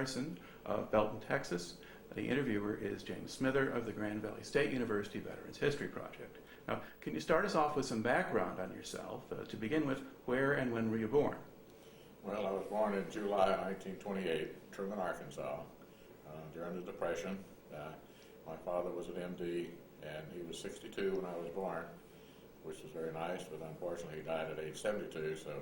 Harrison of Belton, Texas. The interviewer is James Smither of the Grand Valley State University Veterans History Project. Now, can you start us off with some background on yourself? To begin with, where and when were you born? Well, I was born in July 1928, Truman, Arkansas, during the Depression. My father was an MD, and he was 62 when I was born, which was very nice, but unfortunately he died at age 72, so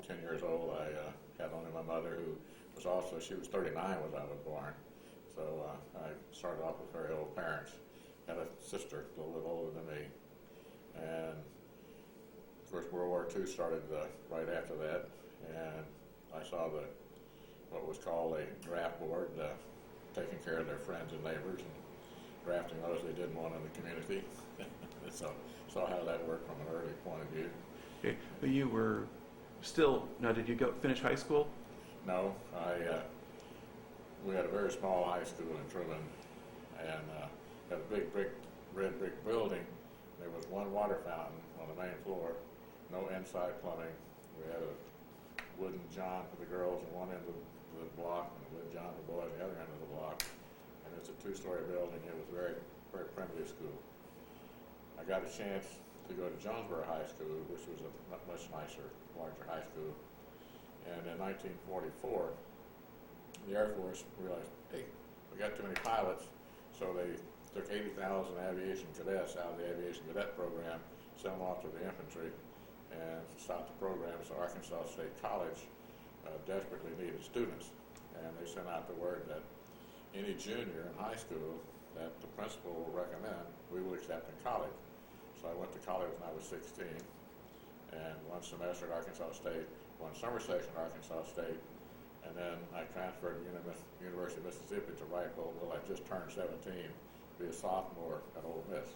10 years old I had only my mother, who was also, she was 39 when I was born. So I started off with very old parents. Had a sister a little bit older than me. And of course World War II started right after that, and I saw what was called a draft board, taking care of their friends and neighbors and drafting those they didn't want in the community. So saw how that worked from an early point of view. Okay. But you were still, now did you finish high school? No, we had a very small high school in Truman, and had a big red brick building. There was one water fountain on the main floor, no inside plumbing. We had a wooden john for the girls at one end of the block, and a wooden john for the boys at the other end of the block. And it's a two-story building. It was a very, very primitive school. I got a chance to go to Jonesboro High School, which was a much nicer, larger high school. And in 1944, the Air Force realized, hey, we got too many pilots, so they took 80,000 aviation cadets out of the aviation cadet program, sent them off to the infantry, and stopped the program. So Arkansas State College desperately needed students, and they sent out the word that any junior in high school that the principal will recommend, we will accept in college. So I went to college when I was 16, and one semester at Arkansas State, one summer session at Arkansas State, and then I transferred to University of Mississippi to Wrightville. Well, I just turned 17, be a sophomore at Ole Miss.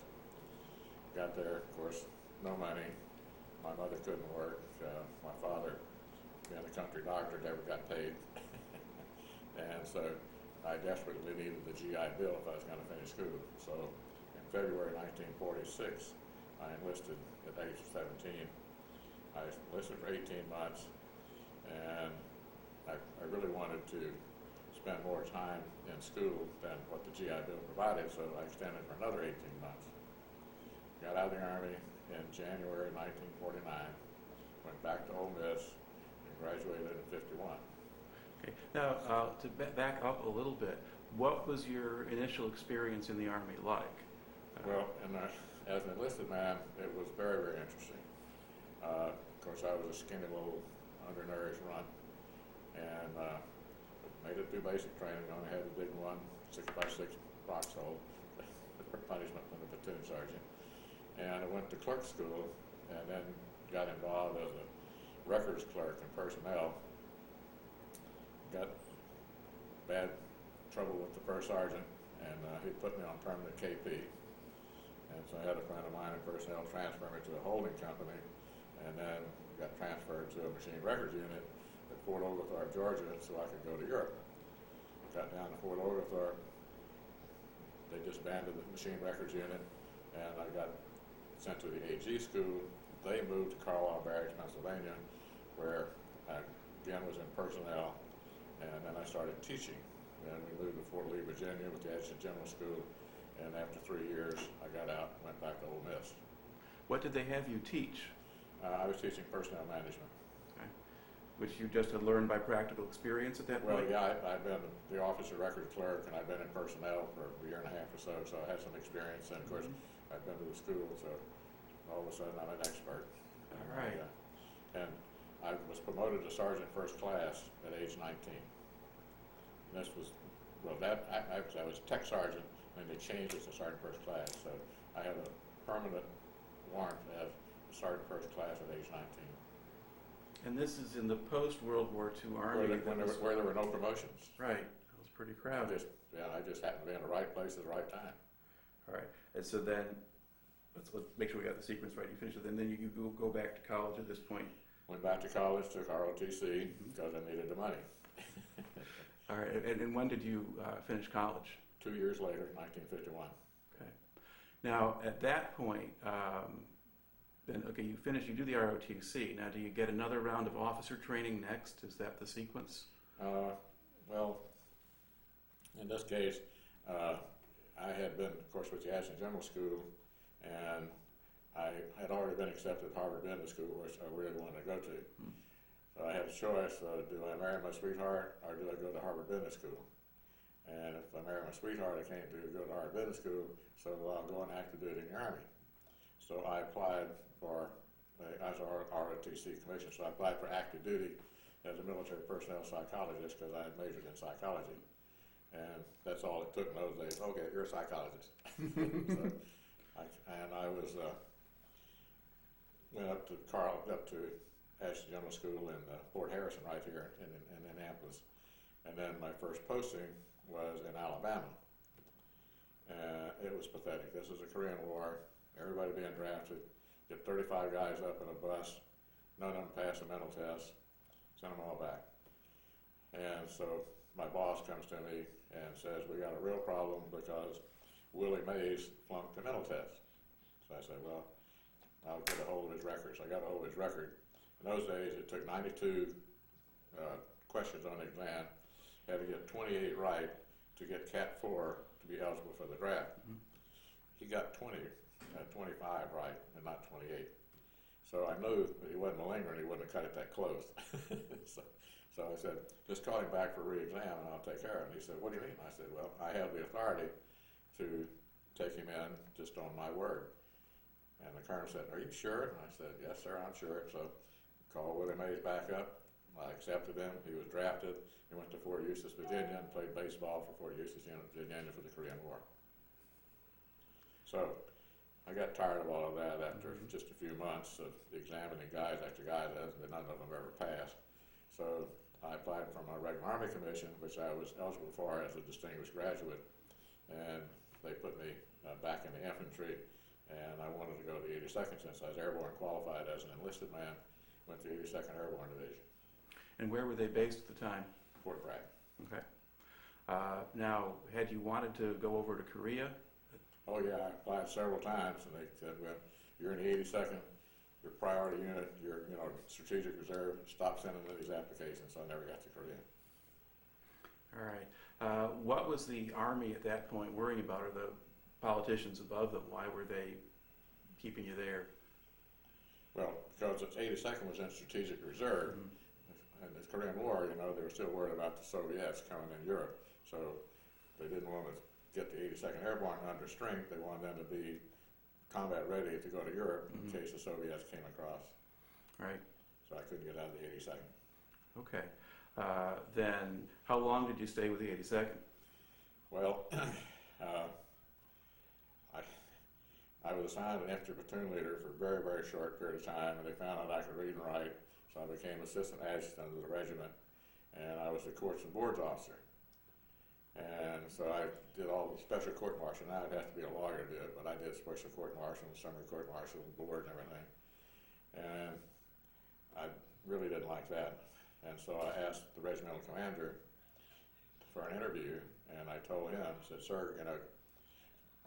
Got there, of course, no money. My mother couldn't work. My father, being a country doctor, never got paid. And so I desperately needed the GI Bill if I was going to finish school. So in February 1946, I enlisted at age 17. I enlisted for 18 months, and I really wanted to spend more time in school than what the GI Bill provided, so I extended for another 18 months. Got out of the Army in January 1949, went back to Ole Miss, and graduated in 51. Okay. Now, to back up a little bit, what was your initial experience in the Army like? Well, as an enlisted man, it was very, very interesting. Of course, I was a skinny little undernourished runt, and made it through basic training. Only had to dig one 6x6 box hole for punishment from the platoon sergeant. And I went to clerk school, and then got involved as a records clerk in personnel. Got bad trouble with the first sergeant, and he put me on permanent KP. And so I had a friend of mine in personnel transfer me to a holding company, and then got transferred to a machine records unit at Fort Oglethorpe, Georgia, so I could go to Europe. Got down to Fort Oglethorpe, they disbanded the machine records unit, and I got sent to the AG school. They moved to Carlisle Barracks, Pennsylvania, where I again was in personnel, and then I started teaching. And we moved to Fort Lee, Virginia with the Adjutant General School, and after 3 years I got out and went back to Ole Miss. What did they have you teach? I was teaching personnel management. Okay. Which you just had learned by practical experience at that point? Well, yeah, I've been the officer record clerk, and I've been in personnel for a year and a half or so I had some experience, and of course I've been to the school, so all of a sudden I'm an expert. All right. And I was promoted to sergeant first class at age 19. And this was, well, I was tech sergeant, and they changed it to sergeant first class, so I had a permanent warrant as sergeant first class at age 19. And this is in the post-World War II Army. Where there were no promotions. Right. That was pretty crowded. I just happened to be in the right place at the right time. All right. And so then, let's make sure we got the sequence right. You finish it, and then you go back to college at this point. Went back to college, took ROTC, because I needed the money. All right. And when did you finish college? 2 years later, 1951. Okay. Now, at that point, then, okay, you finish, you do the ROTC. Now, do you get another round of officer training next? Is that the sequence? Well, in this case, I had been, of course, with the Aviation General School, and I had already been accepted at Harvard Business School, which I really wanted to go to. So I had a choice, do I marry my sweetheart, or do I go to Harvard Business School? And if I marry my sweetheart, I can't go to Harvard Business School, so I'll go on active duty in the Army. So I applied for, as a ROTC commission, so I applied for active duty as a military personnel psychologist because I had majored in psychology. And that's all it took in those days. Okay, you're a psychologist. So I was, went up to Aviation General School in Fort Harrison right here in Indianapolis. And then my first posting was in Alabama. It was pathetic. This is the Korean War, everybody being drafted, get 35 guys up in a bus, none of them passed the mental test, send them all back. And so my boss comes to me and says, we got a real problem because Willie Mays flunked the mental test. So I said, well, I'll get a hold of his record. So I got a hold of his record. In those days, it took 92 questions on the exam, had to get 28 right to get Cat 4 to be eligible for the draft. Mm-hmm. He got 25 right and not 28. So I knew that he wasn't malingering, he wouldn't have cut it that close. So I said, just call him back for re-exam and I'll take care of it. He said, what do you mean? I said, well, I have the authority to take him in just on my word. And the colonel said, are you sure? And I said, yes, sir, I'm sure. So called Willie Mays back up. I accepted him. He was drafted. He went to Fort Eustis, Virginia, and played baseball for Fort Eustis, Virginia for the Korean War. So I got tired of all of that after just a few months of examining guys after guys, and none of them ever passed. So I applied for my regular Army commission, which I was eligible for as a distinguished graduate, and they put me back in the infantry, and I wanted to go to the 82nd since I was airborne qualified as an enlisted man, went to the 82nd Airborne Division. And where were they based at the time? Fort Bragg. Okay. Now, had you wanted to go over to Korea? Oh yeah, I applied several times, and they said, well, you're in the 82nd, your priority unit, your strategic reserve, stop sending these applications, so I never got to Korea. All right. What was the Army at that point worrying about, or the politicians above them? Why were they keeping you there? Well, because the 82nd was in strategic reserve, and the Korean War, they were still worried about the Soviets coming in Europe, so they didn't want to get the 82nd Airborne under strength. They wanted them to be combat ready to go to Europe in case the Soviets came across. Right. So I couldn't get out of the 82nd. Okay. Then how long did you stay with the 82nd? Well, I was assigned an infantry platoon leader for a very, very short period of time, and they found out I could read and write, so I became assistant adjutant of the regiment, and I was the courts and boards officer. And so I did all the special court martial. Now I'd have to be a lawyer to do it, but I did special court martial, summary court martial, board and everything. And I really didn't like that. And so I asked the regimental commander for an interview, and I told him, I said, sir,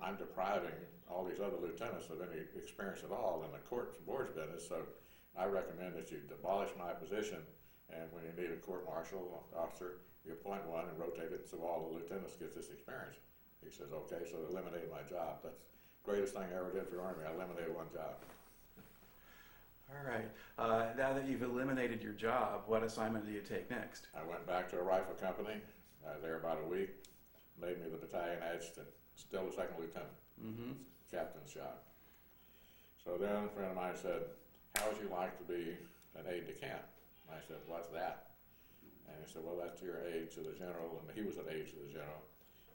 I'm depriving all these other lieutenants of any experience at all in the courts and boards business, so I recommend that you abolish my position, and when you need a court martial officer, you appoint one and rotate it so all the lieutenants get this experience. He says, okay, so they eliminated my job. That's the greatest thing I ever did for the Army. I eliminated one job. All right. Now that you've eliminated your job, what assignment do you take next? I went back to a rifle company. I was there about a week. Made me the battalion adjutant. Still a second lieutenant. Captain's job. So then a friend of mine said, how would you like to be an aide-de-camp? I said, what's that? And he said, well, that's your aide to the general, and he was an aide to the general,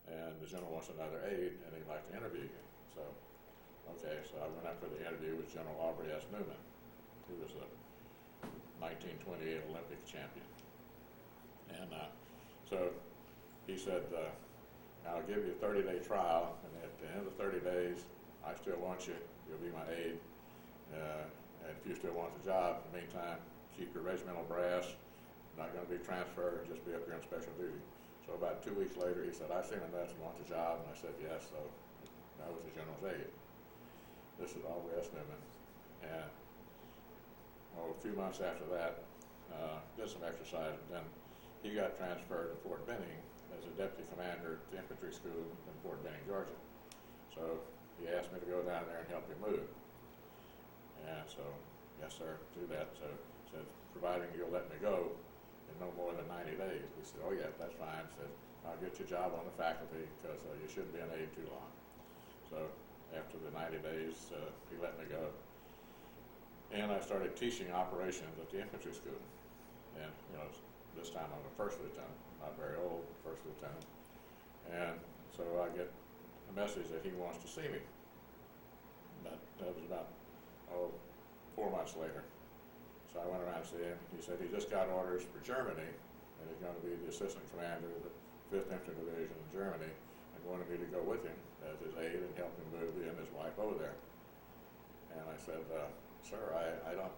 and the general wants another aide, and he'd like to interview you. So, okay, so I went up for the interview with General Aubrey S. Newman, who was a 1928 Olympic champion. And so he said, I'll give you a 30-day trial, and at the end of the 30 days, I still want you. You'll be my aide. And if you still want the job, in the meantime, keep your regimental brass. Not going to be transferred, just be up here on special duty. So about 2 weeks later, he said, I've seen enough to want the job, and I said, yes, so I was the general's aide. This is Aubrey S. Newman. And a few months after that, did some exercise, and then he got transferred to Fort Benning as a deputy commander at the infantry school in Fort Benning, Georgia. So he asked me to go down there and help him move. And so, yes sir, do that. So he said, providing you'll let me go in no more than 90 days. He said, oh yeah, that's fine. He said, I'll get you a job on the faculty because you shouldn't be an aide too long. So after the 90 days, he let me go. And I started teaching operations at the infantry school. And, you know, this time I'm a first lieutenant, not very old, first lieutenant. And so I get a message that he wants to see me. That was about, 4 months later. So I went around and see him. He said he just got orders for Germany, and he's going to be the assistant commander of the 5th Infantry Division in Germany, and wanted me to go with him as his aide and help him move he and his wife over there. And I said, sir, I don't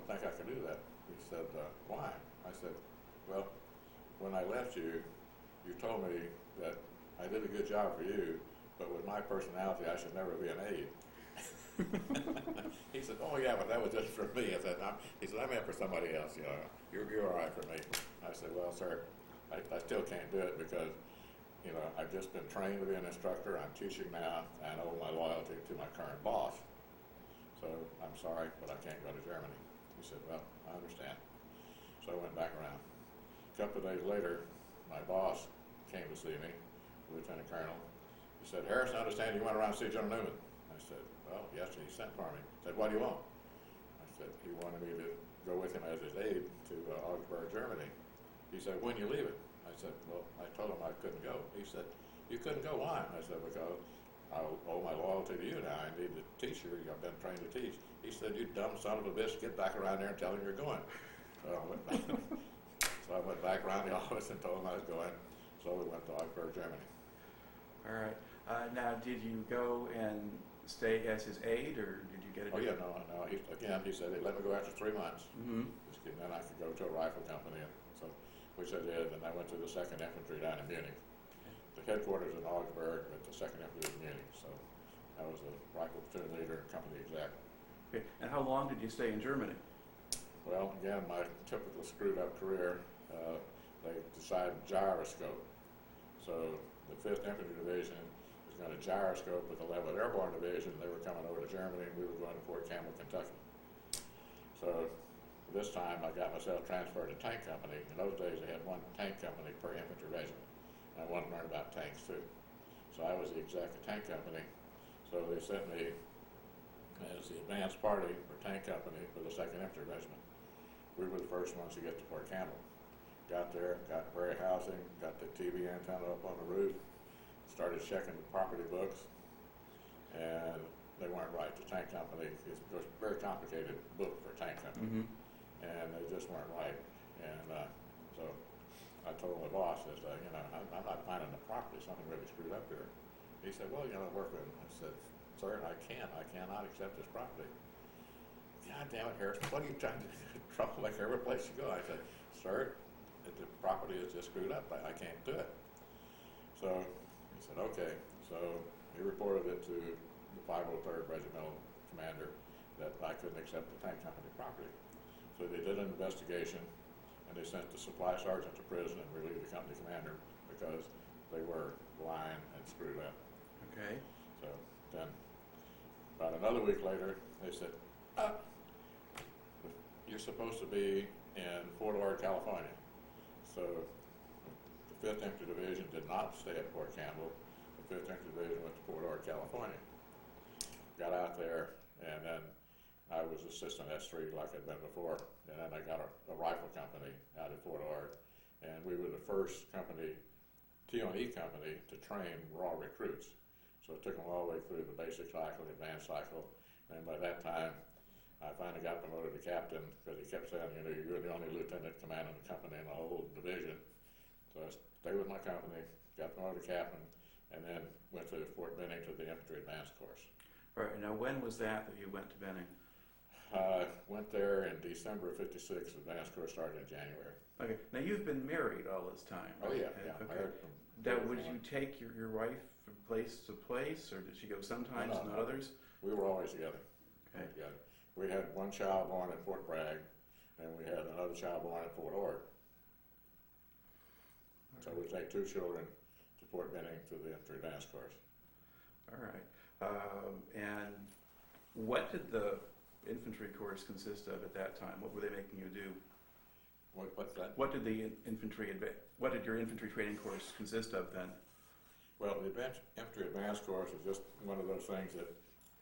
think I can do that. He said, why? I said, well, when I left you, you told me that I did a good job for you, but with my personality, I should never be an aide. He said, oh yeah, but that was just for me. He said, I meant for somebody else, you know, you're all right for me. I said, well, sir, I still can't do it because, you know, I've just been trained to be an instructor, I'm teaching now, and I owe my loyalty to my current boss. So I'm sorry, but I can't go to Germany. He said, well, I understand. So I went back around. A couple of days later, my boss came to see me, Lieutenant Colonel. He said, Harrison, I understand you went around to see General Newman. I said, well, yes, he sent for me. He said, what do you want? I said, he wanted me to go with him as his aide to Augsburg, Germany. He said, when you leave it? I said, well, I told him I couldn't go. He said, you couldn't go, why? I said, because I owe my loyalty to you now. I need to teach you. I've been trained to teach. He said, you dumb son of a bitch, get back around there and tell him you're going. So I went back, back around the office and told him I was going. So we went to Augsburg, Germany. All right. Now, did you go and stay as his aide, or did you get a yeah, no. He said, they let me go after 3 months. Mm-hmm. And then I could go to a rifle company. And so, which I did, and I went to the 2nd Infantry down in Munich. The headquarters in Augsburg, but the 2nd Infantry in Munich. So I was a rifle platoon leader and company exec. Okay. And how long did you stay in Germany? Well, again, my typical screwed up career, they decided gyroscope. So the 5th Infantry Division was going to gyroscope with the 11th Airborne Division. They were coming over to Germany, and we were going to Fort Campbell, Kentucky. So this time I got myself transferred to tank company. In those days they had one tank company per infantry regiment. And I wanted to learn about tanks too. So I was the exec of tank company. So they sent me as the advanced party for tank company for the 2nd Infantry Regiment. We were the first ones to get to Fort Campbell. Got there, got prairie housing, got the TV antenna up on the roof, started checking the property books, and they weren't right. The tank company, it was a very complicated book for a tank company, and they just weren't right. And so I told my boss, I said, you know, I'm not finding the property, something really screwed up here. He said, well, you know, work with him. I said, sir, I cannot accept this property. God damn it, Harrison, what are you trying to do? Trouble like every place you go. I said, sir, the property is just screwed up. I can't do it. So he said, okay. So he reported it to the 503rd Regimental Commander that I couldn't accept the tank company property. So they did an investigation, and they sent the supply sergeant to prison and relieved the company commander because they were lying and screwed up. Okay. So then, about another week later, they said, you're supposed to be in Fort Ord, California. So the 5th Infantry Division did not stay at Fort Campbell. The 5th Infantry Division went to Fort Ord, California. Got out there, and then I was assistant S3 like I'd been before. And then I got a rifle company out at Fort Ord. And we were the first company, T&E company, to train raw recruits. So it took them all the way through the basic cycle, the advanced cycle. And by that time, I finally got promoted to captain because he kept saying, you know, you're the only lieutenant commanding the company in the whole division. So I stayed with my company, got promoted to captain, and then went to Fort Benning to the infantry advanced course. All right. Now, when was that you went to Benning? Went there in December of '56. Advanced course started in January. Okay. Now, you've been married all this time, right? Oh, yeah. Okay. Married from Now, would you take your wife from place to place, or did she go sometimes and not others? We were always together. Okay. Together. We had one child born at Fort Bragg, and we had another child born at Fort Ord. So we take 2 children to Fort Benning to the infantry advanced course. All right. And what did the infantry course consist of at that time? What were they making you do? What's that? What did your infantry training course consist of then? Well, the infantry advanced course is just one of those things that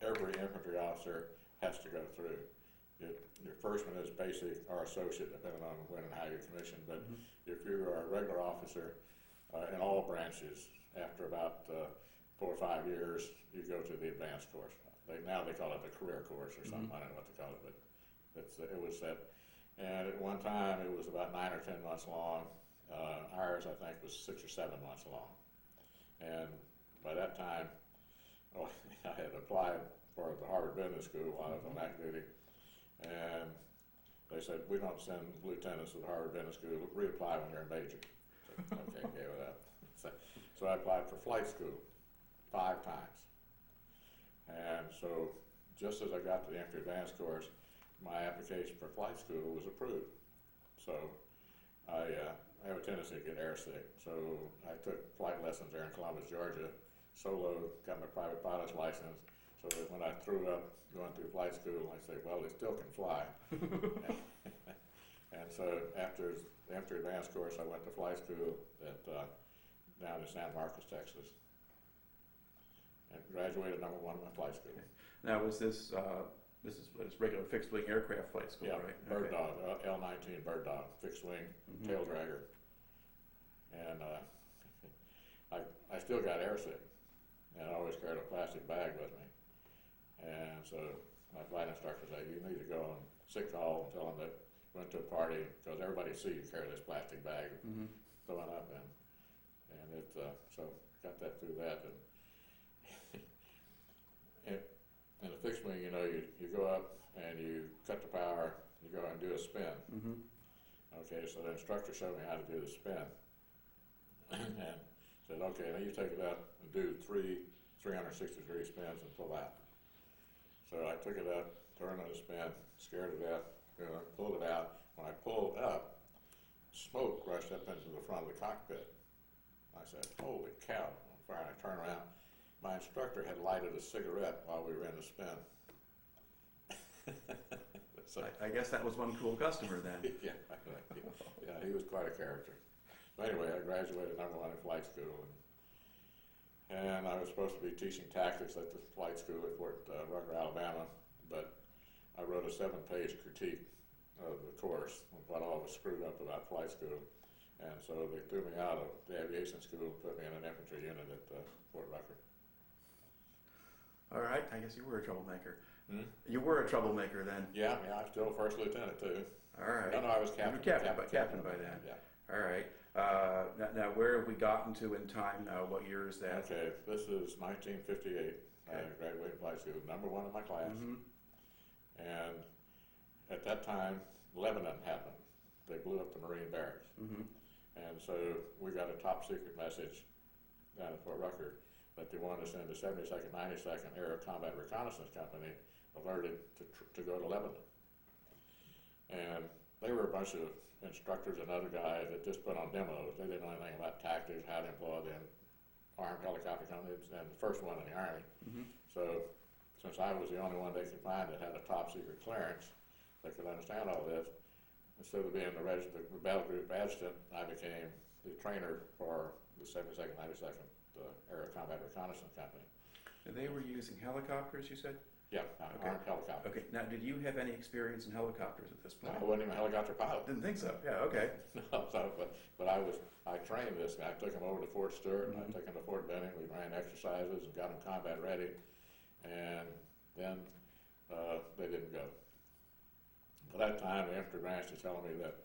every infantry officer has to go through. Your first one is basic or associate, depending on when and how you're commissioned. But if you are a regular officer in all branches, after about 4 or 5 years, you go to the advanced course. Now they call it the career course or something. I don't know what to call it, but it was that. And at one time, it was about 9 or 10 months long. Ours, I think, was 6 or 7 months long. And by that time, I had applied for the Harvard Business School while I was on active duty. And they said, we don't send lieutenants to the Harvard Business School. Reapply when you're a major. So, okay, gave it up. So I applied for flight school 5 times. And so just as I got to the infantry advanced course, my application for flight school was approved. So I have a tendency to get airsick. So I took flight lessons there in Columbus, Georgia, solo, got my private pilot's license. So that when I threw up going through flight school, I say, well, they still can fly. And so after the infantry advanced course, I went to flight school down in San Marcos, Texas, and graduated #1 in my flight school. Okay. Now, was this is regular fixed wing aircraft flight school, Yeah, right? Bird Okay. Dog, L-19 Bird Dog, fixed wing, tail dragger. And I still got airsick, and I always carried a plastic bag with me. And so my flight instructor said, you need to go on sick call and tell them that you went to a party, because everybody sees you carry this plastic bag, throwing up in. And so got that through that. And in the fixed wing, you go up and you cut the power, you go and do a spin. Okay, so the instructor showed me how to do the spin. And said, okay, now you take it up and do 3 360-degree spins and pull out. So I took it up, turned on the spin, scared it out, pulled it out. When I pulled up, smoke rushed up into the front of the cockpit. I said, holy cow, on fire. And I turned around. My instructor had lighted a cigarette while we were in the spin. So, I guess that was one cool customer then. yeah, he was quite a character. But anyway, I graduated #1 in flight school, and I was supposed to be teaching tactics at the flight school at Fort Rucker, Alabama, but I wrote a 7-page critique of the course, what all was screwed up about flight school, and so they threw me out of the aviation school and put me in an infantry unit at Fort Rucker. All right, I guess you were a troublemaker. You were a troublemaker then. Yeah, I'm still a first lieutenant too. All right. No, I was captain. You were captain by then. Yeah. All right. Now, where have we gotten to in time now? What year is that? Okay, this is 1958. I graduated flight school, #1 in my class. And at that time, Lebanon happened. They blew up the Marine barracks. And so we got a top secret message down at Fort Rucker that they wanted to send the 72nd, 92nd Air Combat Reconnaissance Company alerted to go to Lebanon. And they were a bunch of instructors and other guys that just put on demos. They didn't know anything about tactics, how to employ the armed helicopter companies, and the first one in the Army. So since I was the only one they could find that had a top secret clearance that could understand all this, instead of being the battle group adjutant, I became the trainer for the 72nd, 92nd Air Combat Reconnaissance Company. And they were using helicopters, you said? Yeah, armed helicopters. Okay, now did you have any experience in helicopters at this point? I wasn't even a helicopter pilot. Didn't think so. Yeah, okay. No, so, but I trained this guy. I took him over to Fort Stewart, and I took him to Fort Benning. We ran exercises and got him combat ready, and then they didn't go. By that time, the infantry branch was telling me that,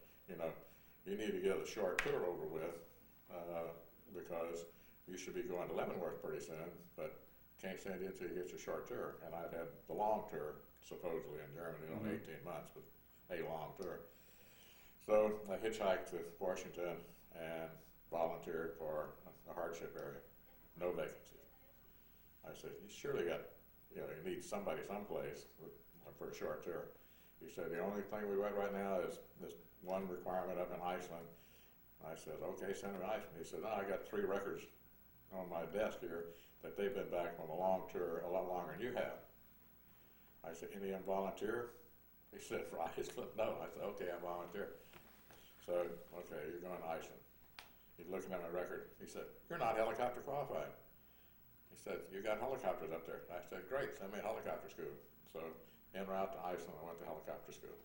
you need to get a short tour over with because you should be going to Leavenworth pretty soon, but can't send you until you get your short tour. And I'd had the long tour, supposedly in Germany, only 18 months, but a long tour. So I hitchhiked to Washington and volunteered for a hardship area. No vacancies. I said, you surely got, you need somebody someplace for a short tour. He said, the only thing we got right now is this one requirement up in Iceland. I said, okay, send them to Iceland. He said, no, I got 3 records on my desk here that they've been back on a long tour a lot longer than you have. I said, any of them volunteer? He said, for Iceland? No. I said, okay, I volunteer. So, okay, you're going to Iceland. He's looking at my record. He said, you're not helicopter qualified. He said, you got helicopters up there. I said, great, send me a helicopter school. So, en route to Iceland, I went to helicopter school.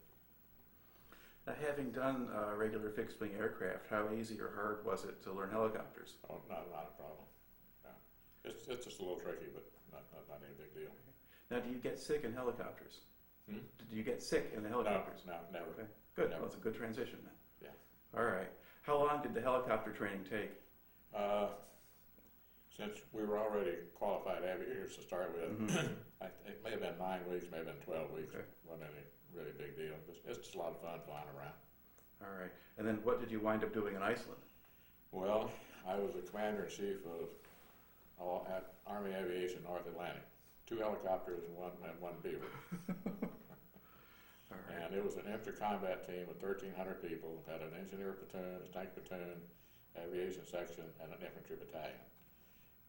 Now, having done regular fixed-wing aircraft, how easy or hard was it to learn helicopters? Oh, not a problem. No. It's just a little tricky, but not any big deal. Now, do you get sick in helicopters? Hmm? Did you get sick in the helicopters? No, never. Okay, good. Never. Well, that's a good transition then. Yeah. All right. How long did the helicopter training take? Since we were already qualified aviators to start with, it may have been 9 weeks, may have been 12 weeks. Okay. Wasn't any really big deal. It's just a lot of fun flying around. All right. And then what did you wind up doing in Iceland? Well, I was the commander-in-chief of at Army Aviation North Atlantic. 2 helicopters and one Beaver. All right. And it was an inter-combat team of 1,300 people. Had an engineer platoon, a tank platoon, aviation section, and an infantry battalion.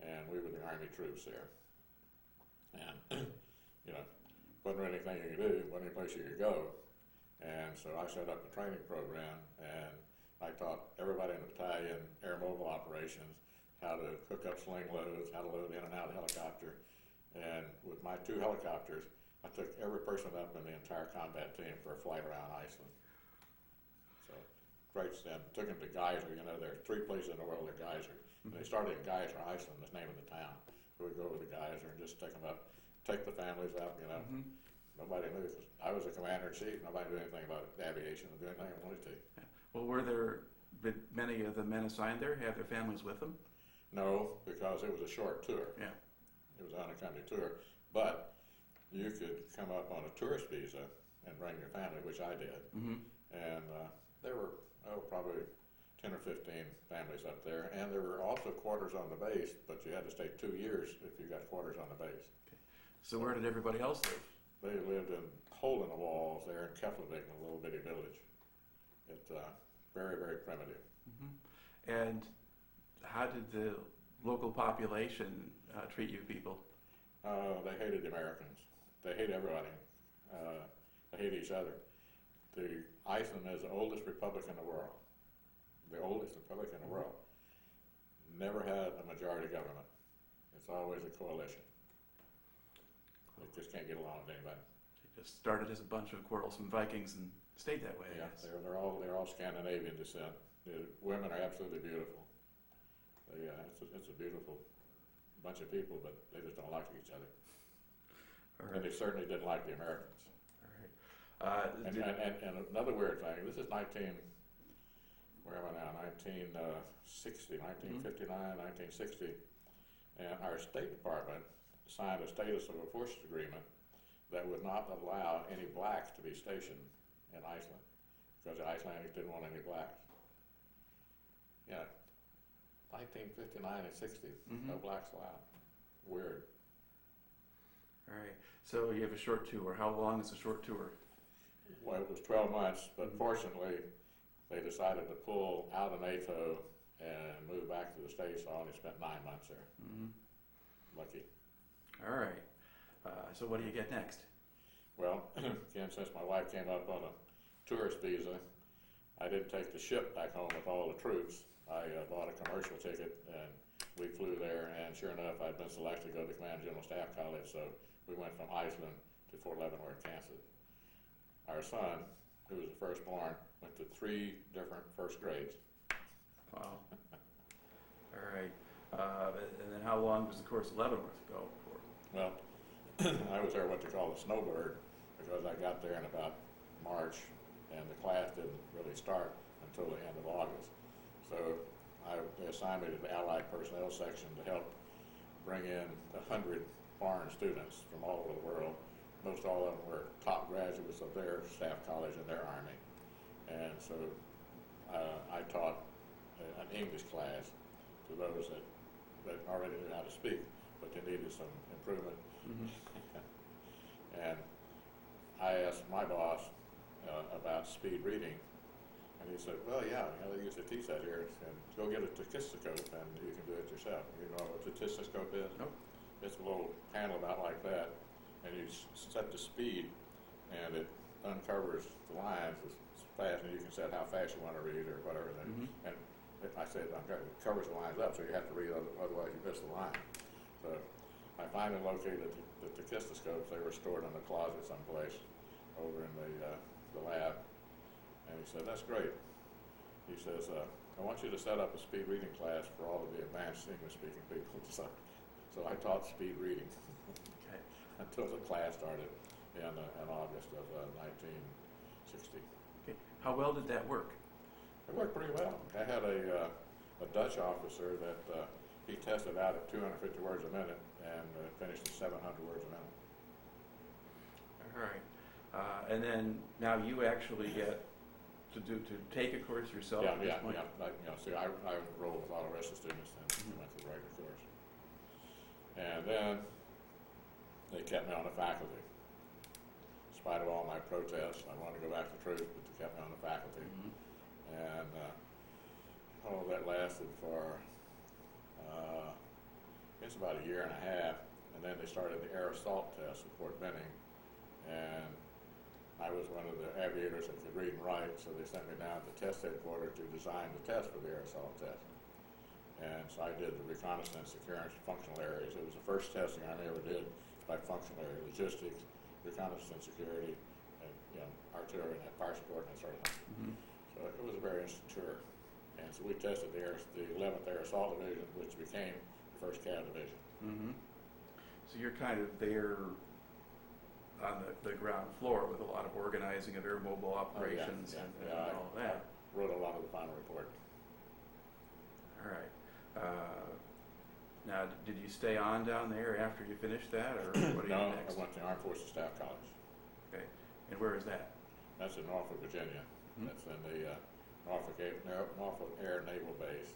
And we were the Army troops there. And, you know, wasn't really anything you could do, wasn't any place you could go. And so I set up a training program, and I taught everybody in the battalion airmobile operations, how to hook up sling loads, how to load in and out of the helicopter. And with my 2 helicopters, I took every person up in the entire combat team for a flight around Iceland. So, great step. Took them to Geyser. You know, there's 3 places in the world that are Geyser. And they started in Geyser, Iceland, that's the name of the town. So we'd go over to Geyser and just take them up, take the families up, you know. Nobody knew, because I was the commander-in-chief. Nobody knew anything about aviation or do anything I wanted to. Yeah. Well, were there many of the men assigned there have their families with them? No, because it was a short tour. Yeah. It was an unaccompanied tour. But you could come up on a tourist visa and bring your family, which I did. And there were, probably 10 or 15 families up there. And there were also quarters on the base, but you had to stay 2 years if you got quarters on the base. Okay. So where did everybody else live? They lived in hole in the walls there in Keflavik, in a little bitty village. It's very, very primitive. And how did the local population treat you people? They hated the Americans. They hate everybody. They hate each other. Iceland is the oldest republic in the world. The oldest republic in the world. Never had a majority government. It's always a coalition. They just can't get along with anybody. They just started as a bunch of quarrelsome Vikings and stayed that way. Yeah, I guess. they're all Scandinavian descent. The women are absolutely beautiful. It's a beautiful bunch of people, but they just don't like each other. All right. And they certainly didn't like the Americans. All right. And another weird thing, this is 1960, 1959, 1960, and our State Department signed a status of a forces agreement that would not allow any blacks to be stationed in Iceland, because the Icelandics didn't want any blacks. Yeah, 1959 and 60, no blacks allowed. Weird. All right. So you have a short tour. How long is a short tour? Well, it was 12 months, but fortunately, they decided to pull out of NATO and move back to the States. So I only spent 9 months there. Lucky. All right. So what do you get next? Well, again, since my wife came up on a tourist visa, I didn't take the ship back home with all the troops. I bought a commercial ticket, and we flew there, and sure enough, I'd been selected to go to Command General Staff College, so we went from Iceland to Fort Leavenworth, Kansas. Our son, who was the firstborn, went to 3 different first grades. Wow. All right. And then how long does the course of Leavenworth go for? Well, I was there what they call a snowbird, because I got there in about March, and the class didn't really start until the end of August. So they assigned me to the Allied Personnel Section to help bring in 100 foreign students from all over the world. Most all of them were top graduates of their staff college and their Army. And so I taught an English class to those that already knew how to speak, but they needed some improvement. And I asked my boss about speed reading, And he said, well, yeah, they use a T-set here, and go get a tachyscope, and you can do it yourself. You know what a tachyscope is? Nope. It's a little panel about like that, and you set the speed, and it uncovers the lines as fast, and you can set how fast you want to read or whatever. And I said, it covers the lines up, so you have to read, otherwise you miss the line. So I finally located the tachyscopes. They were stored in a closet someplace over in the lab. And he said, that's great. He says, I want you to set up a speed reading class for all of the advanced English-speaking people. So I taught speed reading Okay. until the class started in August of 1960. Okay. How well did that work? It worked pretty well. I had a Dutch officer that he tested out at 250 words a minute and finished at 700 words a minute. All right. And then now you actually get to take a course yourself at this point? See, I enrolled with all the rest of the students and went through the regular course. And then they kept me on the faculty. In spite of all my protests, I wanted to go back to truth, but they kept me on the faculty. And that lasted for it's about a year and a half, and then they started the air assault test at Fort Benning, and I was one of the aviators that could read and write, so they sent me down to test headquarters to design the test for the air assault test. And so I did the reconnaissance, security, functional areas. It was the first testing I ever did by functional area, logistics, reconnaissance, security, and artillery and fire support and that sort of thing. So it was a very interesting tour. And so we tested the 11th Air Assault Division, which became the 1st Cav Division. So you're kind of there on the ground floor with a lot of organizing of airmobile operations and all of that. I wrote a lot of the final report. All right. Now, did you stay on down there after you finished that, or what do you do next? I went to Armed Forces Staff College. Okay. And where is that? That's in Norfolk, Virginia. That's in the Norfolk Air Naval Base,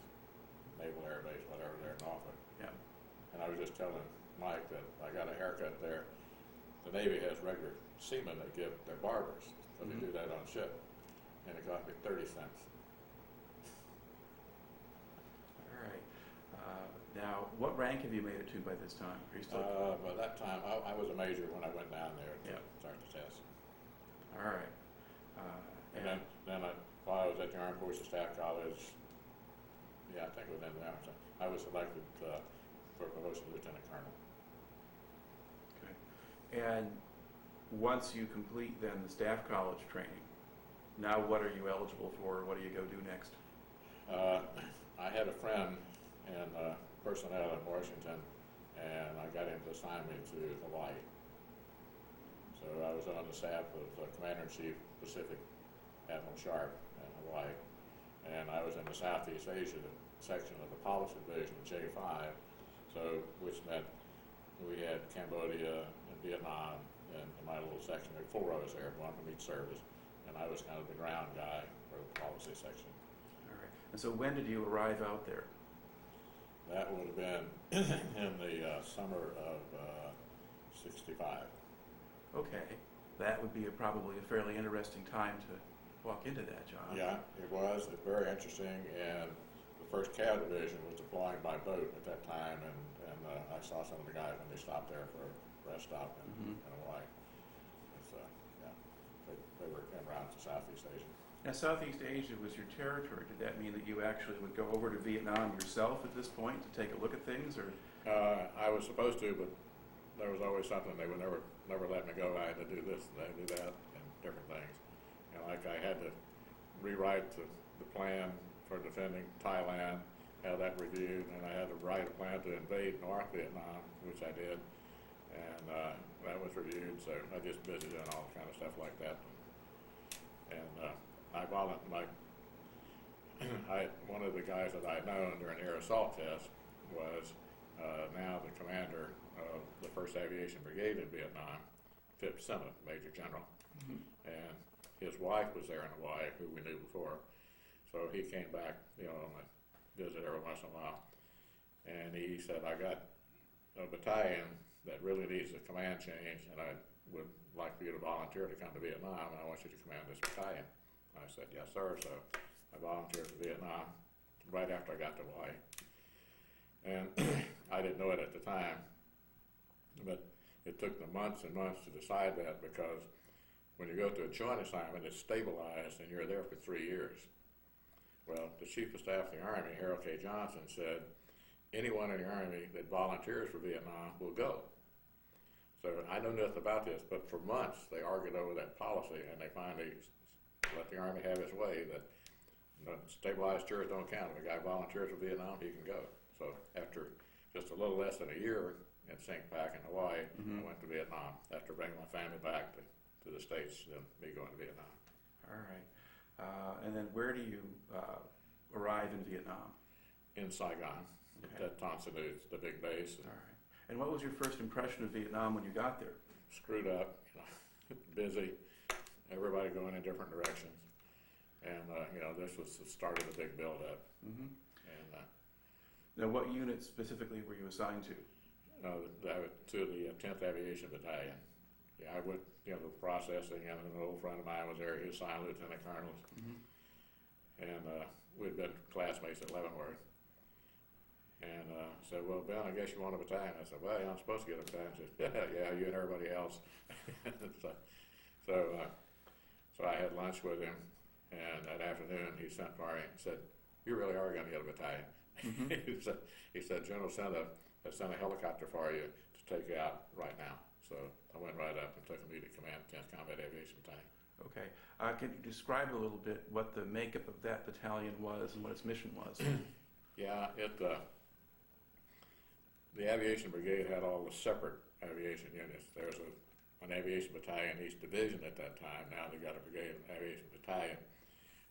Naval Air Base, whatever, there in Norfolk. Yeah. And I was just telling Mike that I got a haircut there. The Navy has regular seamen that give their barbers, so they do that on ship, and it cost me 30 cents. All right. Now, what rank have you made it to by this time? Are you still? By that time, I was a major when I went down there to start the test. All right. And then while I was at the Armed Forces Staff College, I think within the hour, I was selected for promotion to Lieutenant Colonel. Okay. And once you complete then the staff college training, now what are you eligible for? What do you go do next? I had a friend in personnel in Washington, and I got him to assign me to Hawaii. So I was on the staff of Commander-in-Chief Pacific Admiral Sharp in Hawaii, and I was in the Southeast Asia section of the Policy Division, J5, which meant we had Cambodia and Vietnam in my little section. There were 4 of us there, one from each service, and I was kind of the ground guy for the policy section. All right. And so when did you arrive out there? That would have been in the summer of '65. Okay. That would be probably a fairly interesting time to walk into that job. Yeah, it was. It's very interesting, and the 1st Cav Division was deploying by boat at that time, and I saw some of the guys when they stopped there for a rest stop in Hawaii. They were around to Southeast Asia. Now, Southeast Asia was your territory. Did that mean that you actually would go over to Vietnam yourself at this point to take a look at things, or? I was supposed to, but there was always something. They would never let me go. I had to do this, and I had to do that, and different things. Like I had to rewrite the plan for defending Thailand, have that reviewed, and I had to write a plan to invade North Vietnam, which I did, and that was reviewed. So I just busy doing all kind of stuff like that. And one of the guys that I had known during the air assault test was now the commander of the 1st Aviation Brigade in Vietnam, Phip Sena, Major General. And his wife was there in Hawaii, who we knew before. So he came back, on a visit every once in a while. And he said, I got a battalion that really needs a command change, and I would like for you to volunteer to come to Vietnam, and I want you to command this battalion. I said, yes, sir. So I volunteered for Vietnam right after I got to Hawaii. And I didn't know it at the time, but it took them months and months to decide that, because when you go to a joint assignment, it's stabilized and you're there for 3 years. Well, the Chief of Staff of the Army, Harold K. Johnson, said anyone in the Army that volunteers for Vietnam will go. So I know nothing about this, but for months they argued over that policy, and they finally let the Army have its way that stabilized tours don't count. If a guy volunteers for Vietnam, he can go. So after just a little less than a year at CENCPAC in Hawaii, I went to Vietnam after bringing my family back to the States, then me going to Vietnam. All right. And then where do you arrive in Vietnam? In Saigon, at Ton Sa Nu, the big base. All right. And what was your first impression of Vietnam when you got there? Screwed up, busy, everybody going in different directions. And, this was the start of the big buildup. And now, what unit specifically were you assigned to? To the 10th Aviation Battalion. Yeah, I went, the processing, and an old friend of mine was there. He was assigned lieutenant colonels. And we'd been classmates at Leavenworth. And said, well, Ben, I guess you want a battalion. I said, well, yeah, I'm supposed to get a battalion. He said, yeah, you and everybody else. So I had lunch with him, and that afternoon he sent for me and said, you really are going to get a battalion. he said, General Senda has sent a helicopter for you to take you out right now. So I went right up and took immediate command of 10th Combat Aviation Battalion. Okay. Can you describe a little bit what the makeup of that battalion was and what its mission was? Yeah, the Aviation Brigade had all the separate aviation units. There was an Aviation Battalion East Division at that time. Now they got a Brigade Aviation Battalion.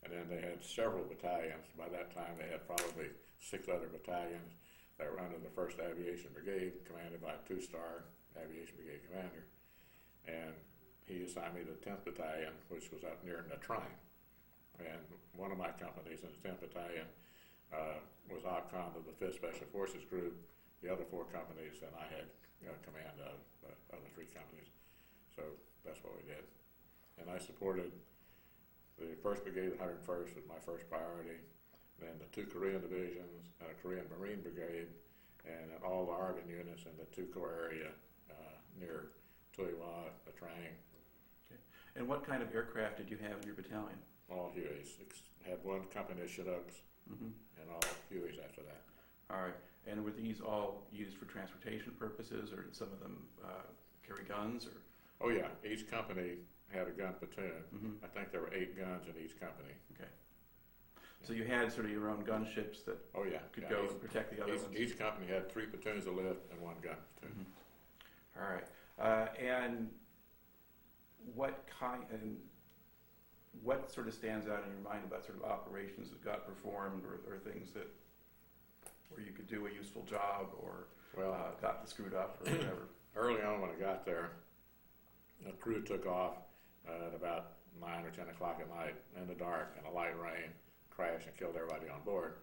And then they had several battalions. By that time they had probably 6 other battalions that were under the 1st Aviation Brigade, commanded by a 2-star Aviation Brigade commander. And he assigned me to the 10th Battalion, which was up near Nha Trang. And one of my companies in the 10th Battalion was OPCOM of the 5th Special Forces Group. The other 4 companies, and I had command of the 3 companies. So that's what we did. And I supported the 1st Brigade, the 101st was my first priority, then the 2 Korean divisions, and a Korean Marine Brigade, and all the ARVN units in the 2 Corps area near Tuy Hoa, Nha Trang. Okay. And what kind of aircraft did you have in your battalion? All Hueys. Had one company of Chinooks, and all Hueys after that. All right. And were these all used for transportation purposes, or did some of them carry guns? Or? Oh yeah, each company had a gun platoon. I think there were 8 guns in each company. Okay. So you had sort of your own gunships that could go and protect the other ones? Each company had 3 platoons of lift and 1 gun platoon. All right. And what sort of stands out in your mind about sort of operations that got performed, or things that where you could do a useful job, or got screwed up, or whatever? Early on when I got there, the crew took off at about 9 or 10 o'clock at night in the dark, and a light rain crashed and killed everybody on board.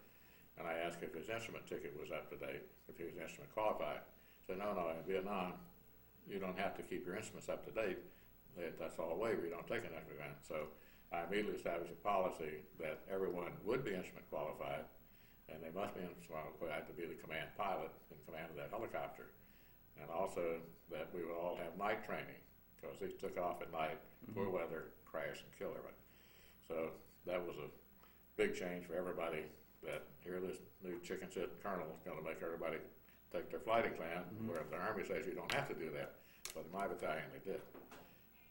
And I asked if his instrument ticket was up to date, if he was instrument qualified. He said, no, in Vietnam, you don't have to keep your instruments up to date. That's all a waiver. You don't take an extra event. So I immediately established a policy that everyone would be instrument qualified, and they must be instrument qualified to be the command pilot in command of that helicopter. And also that we would all have night training, because these took off at night, poor weather, crash and kill everybody. So that was a big change for everybody, that here this new chicken shit colonel is going to make everybody take their flight exam, where the Army says you don't have to do that. But in my battalion they did.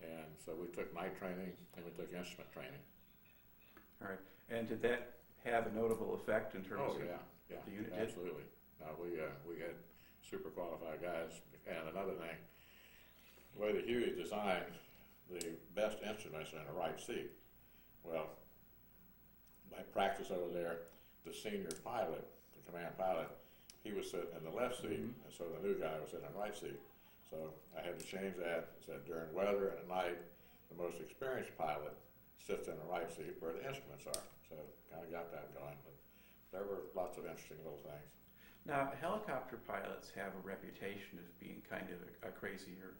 And so we took night training and we took instrument training. All right. And did that have a notable effect in terms of the unit? Absolutely. No, we had super qualified guys. And another thing, the way the Huey designed, the best instruments are in the right seat. Well, by practice over there, the senior pilot, the command pilot, he was sitting in the left seat, and so the new guy was sitting in the right seat. So I had to change that. I said during weather and at night, the most experienced pilot sits in the right seat where the instruments are. So kind of got that going. But there were lots of interesting little things. Now, helicopter pilots have a reputation of being kind of a crazy or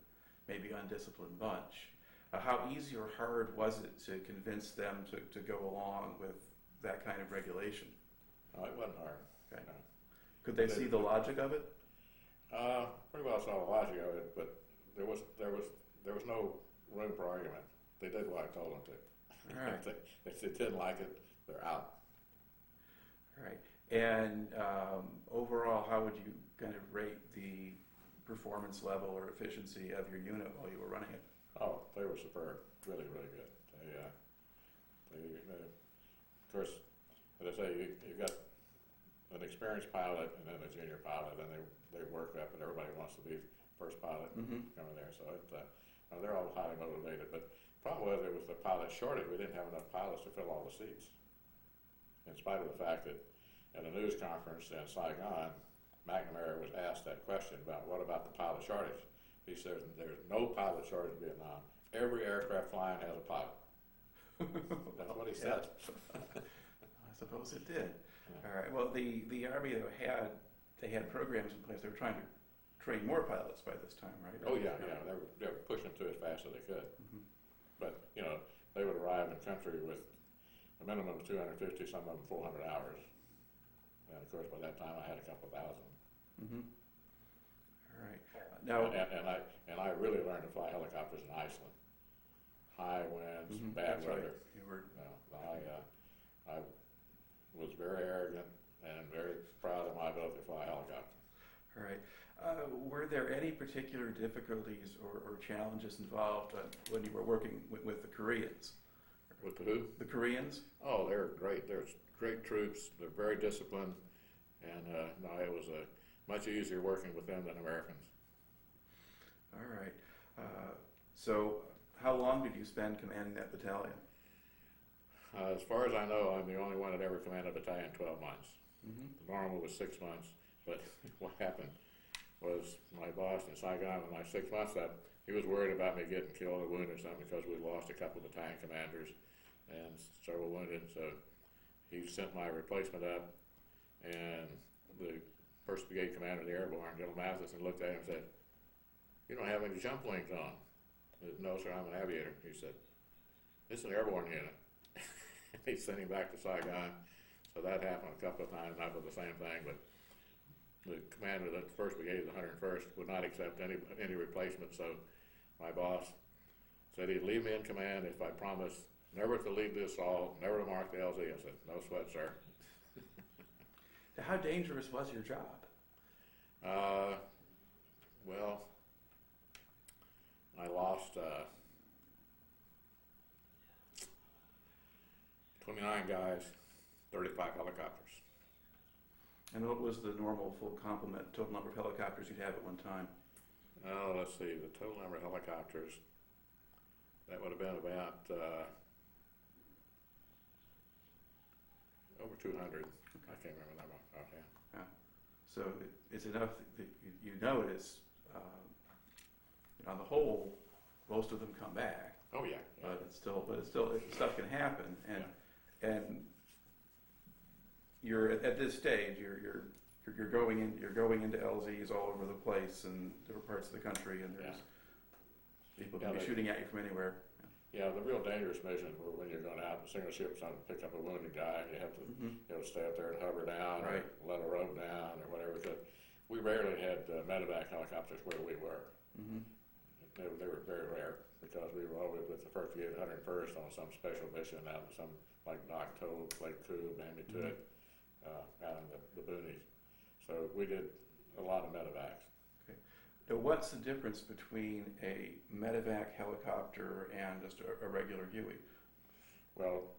maybe undisciplined bunch. How easy or hard was it to convince them to go along with that kind of regulation? No, it wasn't hard. Okay. No. Could they see the logic of it? Pretty well saw the logic of it, but there was no room for argument. They did what I told them to. All right. If they didn't like it, they're out. All right. And overall, how would you kind of rate the performance level or efficiency of your unit while you were running it? Oh, they were superb. Really, really good. Of course, as I say, you got an experienced pilot and then a junior pilot, and they work up, and everybody wants to be first pilot coming there. So they're all highly motivated. But the problem was, there was the pilot shortage. We didn't have enough pilots to fill all the seats. In spite of the fact that at a news conference in Saigon, McNamara was asked that question about what about the pilot shortage. He said there's no pilot shortage in Vietnam. Every aircraft flying has a pilot. That's what he said. I suppose it did. All right. Well, the Army though had programs in place. They were trying to train more pilots by this time, right? Oh yeah. They were pushing them to as fast as they could. But they would arrive in country with a minimum of 250, some of them 400 hours. And of course, by that time, I had a couple thousand. All right. Now, and I really learned to fly helicopters in Iceland. High winds, bad weather. Right. You were. I was very arrogant and very proud of my ability to fly a helicopter. All right. Were there any particular difficulties or challenges involved when you were working with the Koreans? With the who? The Koreans? Oh, they're great. They're great troops. They're very disciplined. And no, it was much easier working with them than Americans. All right. So how long did you spend commanding that battalion? As far as I know, I'm the only one that ever commanded a battalion 12 months. The normal was 6 months. But what happened was my boss in Saigon, with my 6 months up, he was worried about me getting killed or wounded or something because we lost a couple of battalion commanders and several wounded. So he sent my replacement up, and the 1st Brigade commander of the Airborne, General Matheson, looked at him and said, "You don't have any jump wings on." I said, "No, sir, I'm an aviator." He said, "It's an airborne unit." He sent him back to Saigon. So that happened a couple of times, not for the same thing, but the commander of the 1st Brigade, the 101st, would not accept any replacement. So my boss said he'd leave me in command if I promised never to lead the assault, never to mark the LZ. I said, "No sweat, sir." How dangerous was your job? Well, I lost 29 guys, 35 helicopters. And what was the normal full complement, total number of helicopters you'd have at one time? Oh, let's see, the total number of helicopters, that would have been about over 200. I can't remember that one offhand. Yeah. So it's enough that you notice, on the whole, most of them come back. Oh yeah. But it's still stuff can happen, and you're at this stage. You're going into LZs all over the place in different parts of the country, and there's people can be shooting at you from anywhere. Yeah, the real dangerous missions were when you're going out in a single ship trying to pick up a wounded guy, and you have to stay up there and hover down, or let a rope down, or whatever. Because we rarely had medevac helicopters where we were. They were very rare because we were always with the 1st Brigade, 101st on some special mission out in some like Dak To, Lake Koo, Mamituit, out in the boonies. So we did a lot of medevacs. Now, what's the difference between a medevac helicopter and just a regular Huey? Well,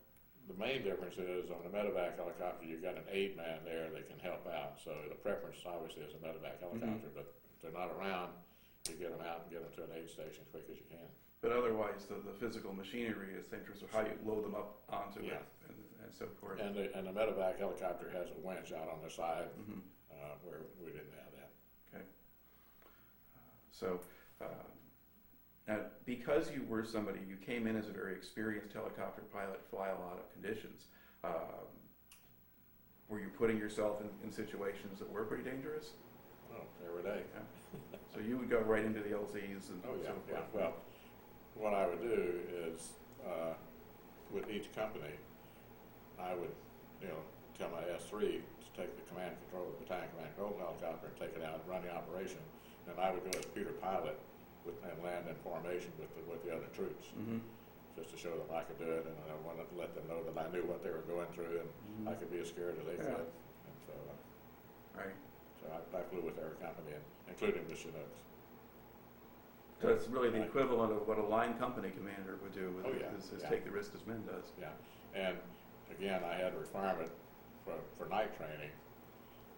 the main difference is on a medevac helicopter, you've got an aide man there that can help out. So the preference obviously is a medevac helicopter, but if they're not around, you get them out and get them to an aid station as quick as you can. But otherwise, the physical machinery is dangerous, or how you load them up onto it and so forth. And the medevac helicopter has a winch out on the side where we didn't have that. Okay. So now, because you were somebody, you came in as a very experienced helicopter pilot, fly a lot of conditions. Were you putting yourself in situations that were pretty dangerous? Oh, every day. Yeah. So you would go right into the LZs and oh, yeah, so forth. yeah. Well, what I would do is, with each company, I would, tell my S3 to take the command control, the battalion command control helicopter and take it out and run the operation. And I would go as Peter pilot and land in formation with the other troops, just to show them I could do it, and I wanted to let them know that I knew what they were going through, and I could be as scared as they could. And so, Right. so I flew with their company, including the Chinooks. So it's really the equivalent of what a line company commander would do, is take the risk as men does. Yeah, and again, I had a requirement for night training,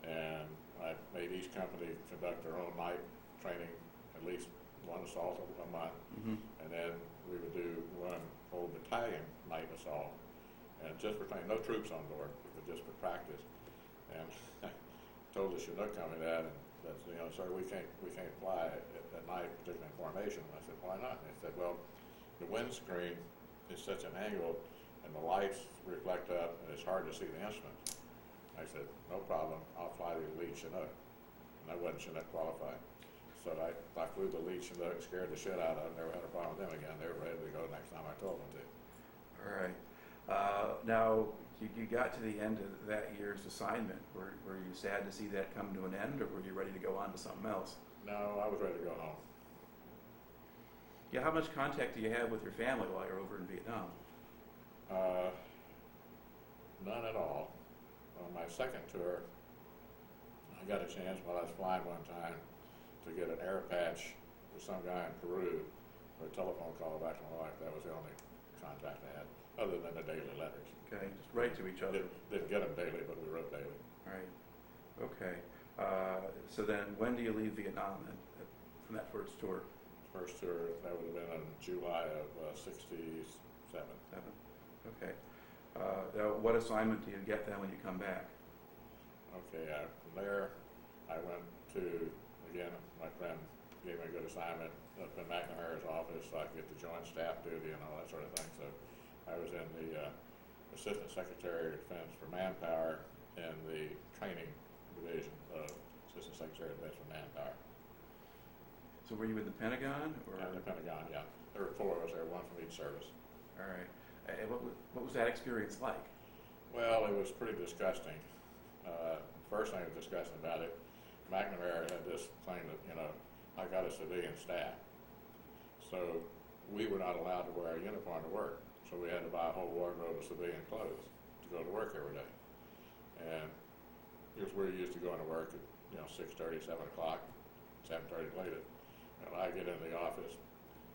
and I made each company conduct their own night training, at least one assault a month, and then we would do one whole battalion night assault, and just for training, no troops on board, but just for practice. And I told the Chinook company that, and that, sir, we can't fly at night, particularly in formation. And I said, why not? And they said, well, the windscreen is such an angle, and the lights reflect up, and it's hard to see the instruments. I said, no problem, I'll fly the lead Chinook. And I wasn't Chinook qualified. So I flew the lead Chinook, scared the shit out of them, never had a problem with them again. They were ready to go next time I told them to. All right. Now, you got to the end of that year's assignment. Were you sad to see that come to an end, or were you ready to go on to something else? No, I was ready to go home. Yeah, how much contact do you have with your family while you're over in Vietnam? None at all. On my second tour, I got a chance while I was flying one time to get an air patch with some guy in Peru for a telephone call back to my wife. That was the only contact I had, other than the daily letters. Okay, just write to each other. Didn't get them daily, but we wrote daily. All right. Okay. So then, when do you leave Vietnam then, from that first tour? First tour, that would have been in July of '67. Okay. Now, what assignment do you get then when you come back? Okay, from there, I went to, again, my friend gave me a good assignment up in McNamara's office, so I could get the joint staff duty and all that sort of thing. So I was in the Assistant Secretary of Defense for Manpower in the Training Division of Assistant Secretary of Defense for Manpower. So were you with the Pentagon? Or? Yeah, the Pentagon, yeah. There were four of us there, one from each service. All right. And what was that experience like? Well, it was pretty disgusting. First thing that was disgusting about it, McNamara had this claim that, I got a civilian staff. So we were not allowed to wear a uniform to work. So we had to buy a whole wardrobe of civilian clothes to go to work every day. And because we're used to going to work at 6:30, 7 o'clock, 7:30 latest. And I get into the office,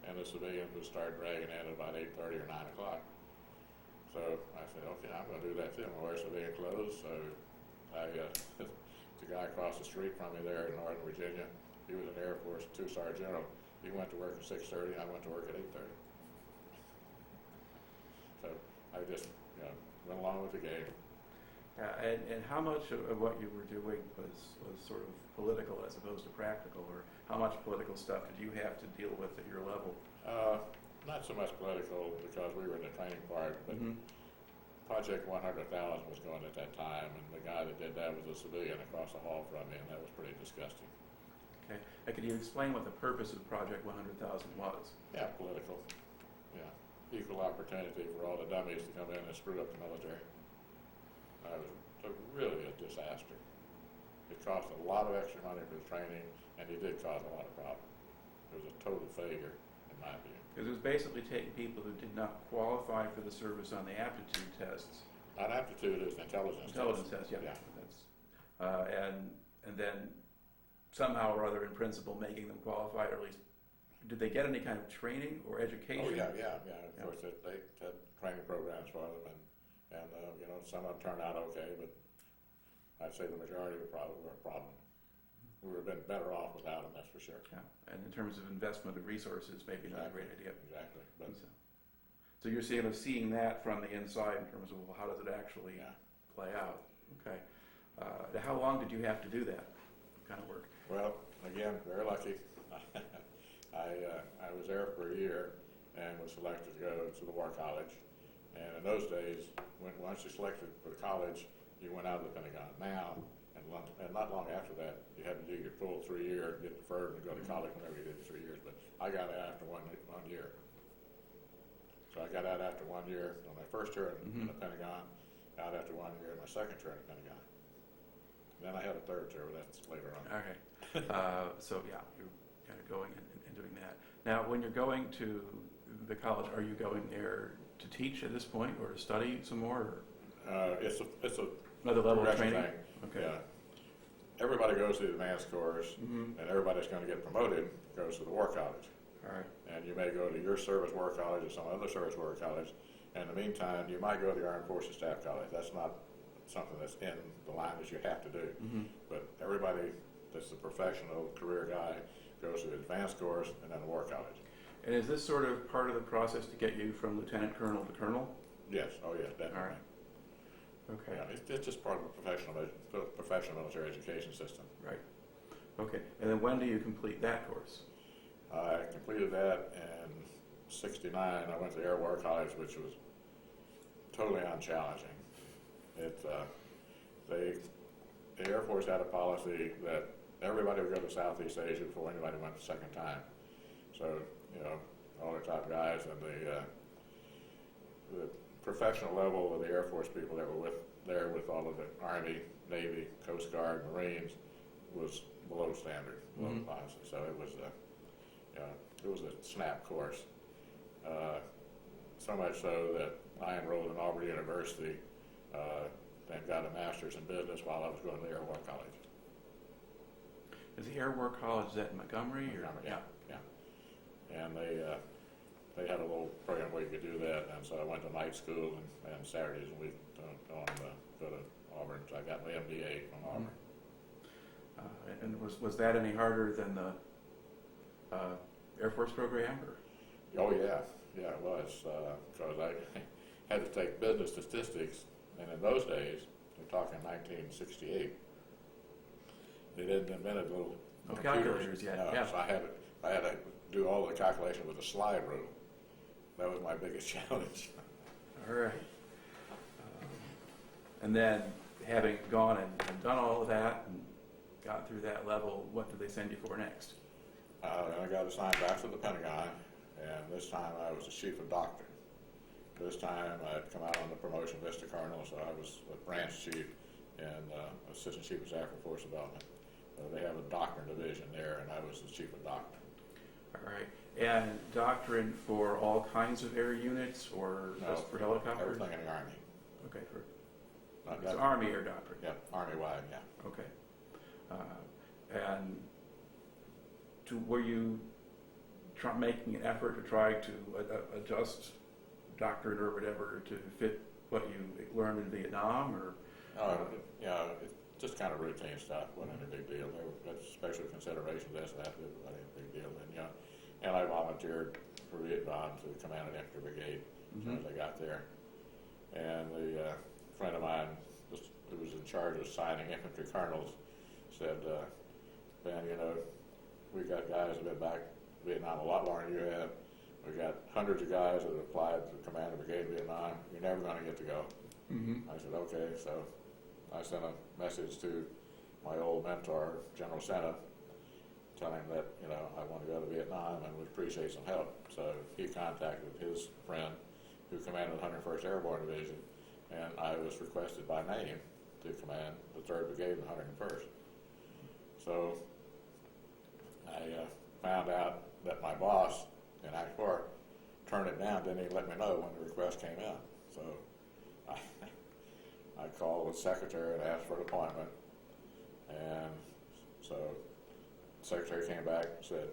and the civilians would start dragging in at about 8:30 or 9 o'clock. So I said, okay, I'm going to do that too. I'm going to wear civilian clothes. So the guy across the street from me there in Northern Virginia, he was an Air Force two-star general. He went to work at 6:30. I went to work at 8:30. So I just went along with the game. And how much of what you were doing was sort of political as opposed to practical, or how much political stuff did you have to deal with at your level? Not so much political because we were in the training part, but Project 100,000 was going at that time, and the guy that did that was a civilian across the hall from me, and that was pretty disgusting. Okay. And could you explain what the purpose of Project 100,000 was? Yeah, political. Yeah. Equal opportunity for all the dummies to come in and screw up the military. It was really a disaster. It cost a lot of extra money for the training, and it did cause a lot of problems. It was a total failure, in my view. Because it was basically taking people who did not qualify for the service on the aptitude tests. Not aptitude, is intelligence test. Yeah. That's, and then somehow or other, in principle, making them qualified, or at least, did they get any kind of training or education? Oh, yeah. Of course, they had training programs for them, and some of them turned out okay, but I'd say the majority were a problem. We would have been better off without them, that's for sure. Yeah, and in terms of investment of resources, maybe not a great idea. Exactly. But so you're seeing that from the inside in terms of, well, how does it actually play out? Okay. How long did you have to do that kind of work? Well, again, very lucky. I was there for a year and was selected to go to the War College. And in those days, once you selected for the college, you went out of the Pentagon. Now, and not long after that, you had to do your full 3 year, get deferred, and go to college whenever you did 3 years. But I got out after one year. So I got out after 1 year on my first tour in the Pentagon, out after 1 year in my second tour in the Pentagon. Then I had a third tour, but that's later on. Okay. So yeah, you're kind of going and doing that. Now, when you're going to the college, are you going there to teach at this point or to study some more? It's a Another level of progression training? thing. Okay. Yeah. Everybody goes to the advanced course, and everybody's going to get promoted goes to the war college. All right. And you may go to your service war college or some other service war college. And in the meantime, you might go to the Armed Forces Staff College. That's not something that's in the line that you have to do. But everybody that's a professional career guy goes to the advanced course and then the war college. And is this sort of part of the process to get you from lieutenant colonel to colonel? Yes. Oh, yeah, definitely. All right. Okay. Yeah, it's just part of the professional military education system. Right. Okay. And then when do you complete that course? I completed that in '69. I went to Air War College, which was totally unchallenging. The Air Force had a policy that everybody would go to Southeast Asia before anybody went the second time. So, you know, all the top guys and the professional level of the Air Force people that were there with all of the Army, Navy, Coast Guard, Marines was below standard, below the policy. So it was a snap course. So much so that I enrolled in Auburn University, and got a master's in business while I was going to the Air War College. Is the Air War College, is that in Montgomery? Montgomery, yeah. And they had a little program where you could do that, and so I went to night school and Saturdays a week to go to Auburn. So I got my MBA from Auburn. And was that any harder than the Air Force program? Or? Oh yeah, it was, because I had to take business statistics, and in those days, we're talking 1968, they didn't invent little calculators yet. No, yeah. So I had to do all the calculation with a slide rule. That was my biggest challenge. All right. And then, having gone and done all of that and got through that level, what did they send you for next? Then I got assigned back to the Pentagon, and this time I was the chief of doctrine. This time I'd come out on the promotion list to colonel, so I was a branch chief and assistant chief of staff for force development. They have a doctrine division there, and I was the chief of doctrine. All right. And doctrine for all kinds of air units, or just for helicopters? Everything in the Army. Okay. So Army air doctrine. Yeah, Army-wide, yeah. Okay. And were you making an effort to try to adjust doctrine or whatever to fit what you learned in Vietnam, or? It's just kind of routine stuff. Wasn't any big deal. There were special considerations as that. It wasn't a big deal. And I volunteered for Vietnam to the commandant infantry brigade as soon as I got there. And the friend of mine who was in charge of signing infantry colonels said, Ben, we got guys that have been back in Vietnam a lot longer than you have. We got hundreds of guys that have applied to the command of brigade in Vietnam. You're never going to get to go. I said, okay. So I sent a message to my old mentor, General Senna, telling him that, I want to go to Vietnam and would appreciate some help. So he contacted his friend who commanded the 101st Airborne Division, and I was requested by name to command the 3rd Brigade and the 101st. So I found out that my boss in Act 4 turned it down, didn't even let me know when the request came in. So I called the secretary and asked for an appointment, and so the secretary came back and said,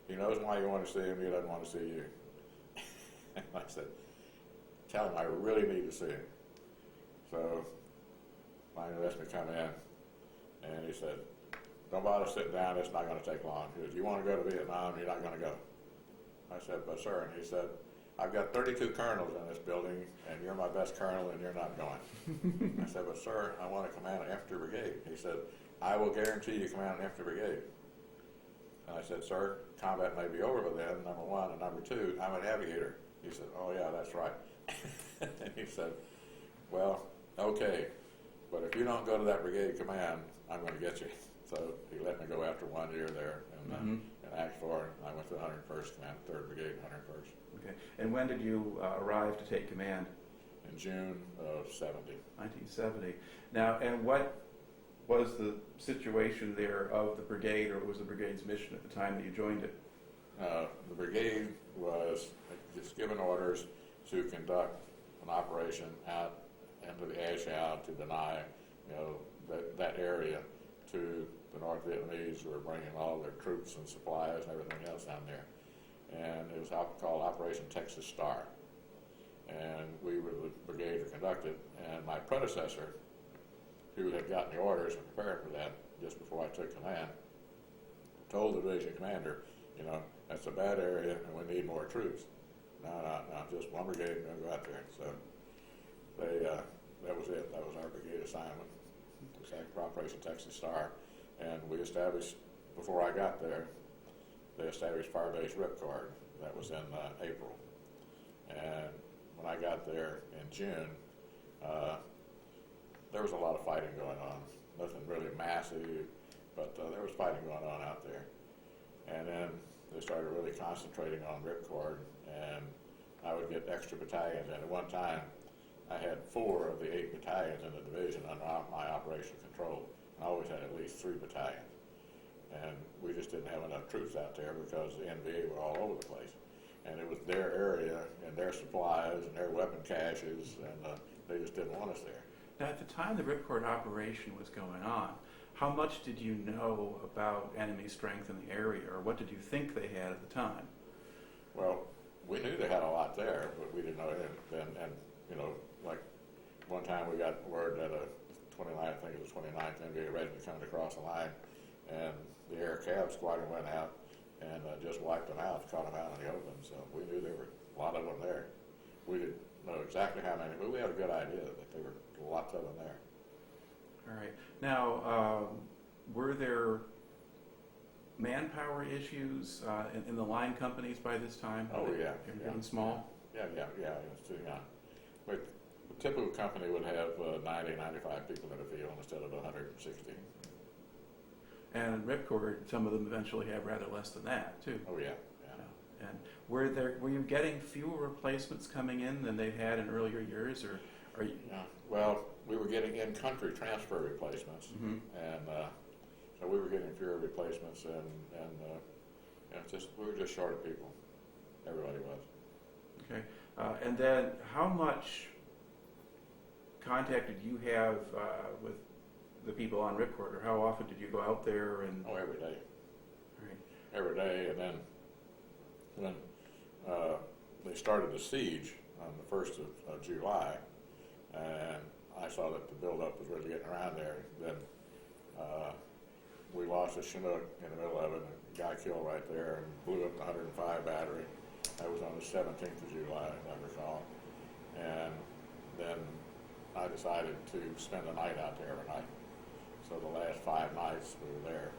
he knows why you want to see him, he doesn't want to see you. And I said, tell him I really need to see him. So finally let me come in, and he said, don't bother sitting down, it's not going to take long. He said, you want to go to Vietnam, you're not going to go. I said, but sir, and he said, I've got 32 colonels in this building, and you're my best colonel, and you're not going. I said, but sir, I want to command an infantry brigade. He said, I will guarantee you command an infantry brigade. And I said, sir, combat may be over by then, number one, and number two, I'm an aviator. He said, oh yeah, that's right. And he said, well, okay, but if you don't go to that brigade command, I'm going to get you. So he let me go after after 1 year there in Act 4. I went to the 101st Command, 3rd Brigade, 101st. Okay. And when did you arrive to take command? In June of 70. 1970. Now, and what was the situation there of the brigade, or what was the brigade's mission at the time that you joined it? The brigade was just given orders to conduct an operation out into the Ash-Out to deny, that area to the North Vietnamese who were bringing all their troops and supplies and everything else down there. And it was called Operation Texas Star. And we were the brigade to conduct it. And my predecessor, who had gotten the orders and prepared for that just before I took command, told the division commander, that's a bad area and we need more troops. No, just one brigade going to go out there. So that was it. That was our brigade assignment. It was for Operation Texas Star. And we established, before I got there, they established Firebase Ripcord. That was in April. And when I got there in June, there was a lot of fighting going on. Nothing really massive, but there was fighting going on out there. And then they started really concentrating on Ripcord, and I would get extra battalions. And at one time, I had 4 of the 8 battalions in the division under my operational control. I always had at least 3 battalions. And we just didn't have enough troops out there because the NVA were all over the place. And it was their area and their supplies and their weapon caches, and they just didn't want us there. Now, at the time the Ripcord operation was going on, how much did you know about enemy strength in the area, or what did you think they had at the time? Well, we knew they had a lot there, but we didn't know it. And like one time we got word that a 29th, I think it was 29th NVA regiment coming across the line, and the air cab squadron went out and just wiped them out, caught them out in the open. So we knew there were a lot of them there. We didn't know exactly how many, but we had a good idea that there were lots of them there. All right. Now, were there manpower issues in the line companies by this time? Oh, yeah. Getting small? Yeah, it's too young. But a typical company would have 90, 95 people in the field instead of 160. And Ripcord, some of them eventually have rather less than that, too. Oh, yeah. And were you getting fewer replacements coming in than they had in earlier years, or are you? Yeah. Well, we were getting in-country transfer replacements, and so we were getting fewer replacements, and we were just short of people. Everybody was. Okay. And then, how much contact did you have with the people on Ripcord, or how often did you go out there? And every day. Right. Every day, and then when they started the siege on the 1st of July, and I saw that the buildup was really getting around there, then we lost a Chinook in the middle of it, and a guy killed right there and blew up the 105 battery. That was on the 17th of July, if I recall. And then I decided to spend the night out there every night. So the last 5 nights we were there,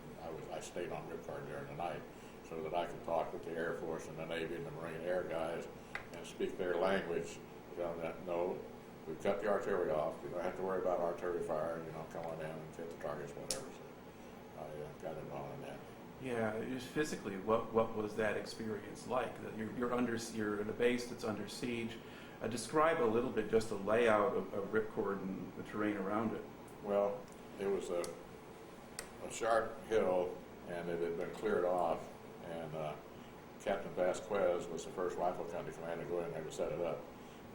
I stayed on Ripcord during the night so that I could talk with the Air Force and the Navy and the Marine Air guys and speak their language. Tell them that, no, we've cut the artillery off. You don't have to worry about artillery fire. Come on in and hit the targets, whatever. So I got involved in that. Yeah, just physically, what was that experience like? That you're in a base that's under siege. Describe a little bit just the layout of Ripcord and the terrain around it. Well, it was a sharp hill, and it had been cleared off, and Captain Vasquez was the first rifle company commander to go in there to set it up.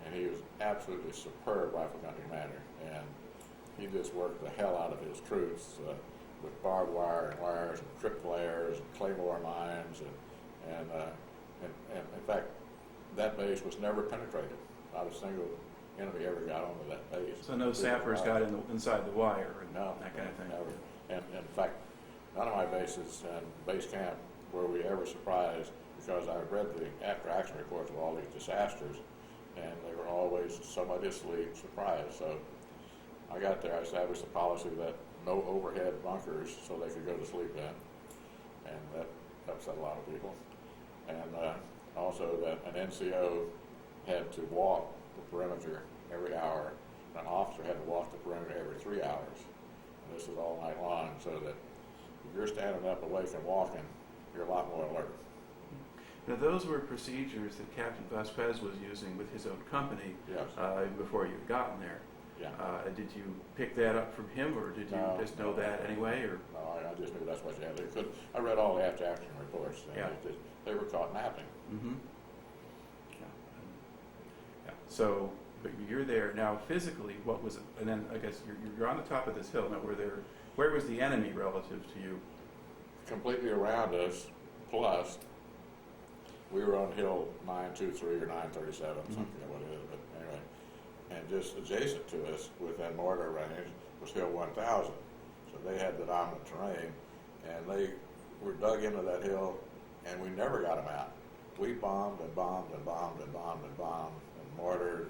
And he was absolutely superb rifle company commander, and he just worked the hell out of his troops with barbed wire and wires and trip flares and claymore mines, and in fact, that base was never penetrated. Not a single enemy ever got onto that base. So no sappers got inside the wire and no, that kind of thing? Never. And in fact, none of my bases and base camp were we ever surprised, because I read the after-action reports of all these disasters, and they were always somewhatly surprised. So I got there, I established a policy that no overhead bunkers so they could go to sleep in, and that upset a lot of people. And also that an NCO had to walk the perimeter every hour. An officer had to walk the perimeter every 3 hours. And this was all night long, so that If you're standing up awake and walking, you're a lot more alert. Now, those were procedures that Captain Vasquez was using with his own company. Yes. Before you'd gotten there. Yeah. Did you pick that up from him, or did you just know that anyway? Or No, I just knew that's what you had to do. I read all the after-action reports, and Yeah. they were caught napping. Mm-hmm. Yeah. So, but you're there now. Physically, what was it? And then I guess you're on the top of this hill. Now, where was the enemy relative to you? Completely around us, plus we were on hill 923 or 937, something like what it is, but anyway. And just adjacent to us, within mortar range, was hill 1000. So they had the dominant terrain, and they were dug into that hill, and we never got them out. We bombed and bombed and bombed and bombed and bombed, and mortared,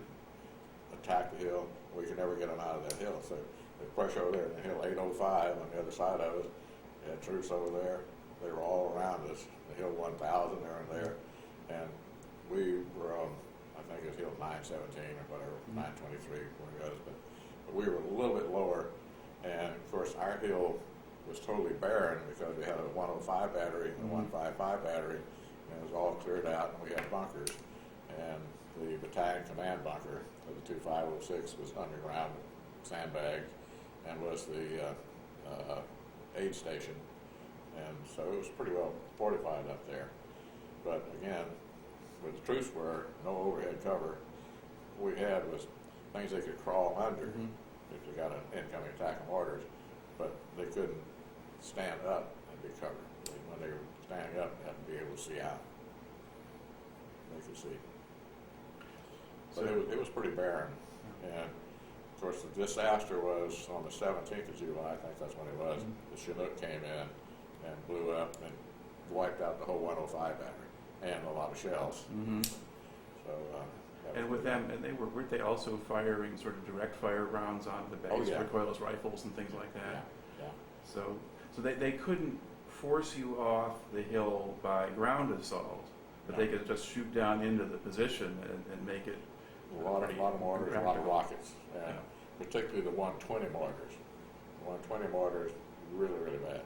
attacked the hill. We could never get them out of that hill. So the pressure over there in the hill 805 on the other side of us, we had troops over there. They were all around us. The hill 1000 there and there, and we were on, I think it was hill 917 or whatever, 923, whatever it was, but we were a little bit lower, and of course our hill was totally barren because we had a 105 battery and a 155 battery, and it was all cleared out, and we had bunkers, and the battalion command bunker of the 2506 was underground, sandbagged, and was the aid station, and so it was pretty well fortified up there. But again, where the troops were, no overhead cover, what we had was things they could crawl under if they got an incoming attack of mortars, but they couldn't stand up and be covered. When they were standing up, they had to be able to see out. They could see. But it was pretty barren. And of course the disaster was on the 17th of July, I think that's when it was. The Chinook came in and blew up and wiped out the whole 105 battery and a lot of shells. So And with them, and weren't they also firing sort of direct fire rounds onto the base, recoilless rifles and things like that? Yeah. So they couldn't force you off the hill by ground assault, but they could just shoot down into the position and make it a lot of mortars, a lot of rockets, and particularly the 120 mortars. The 120 mortars, really, really bad.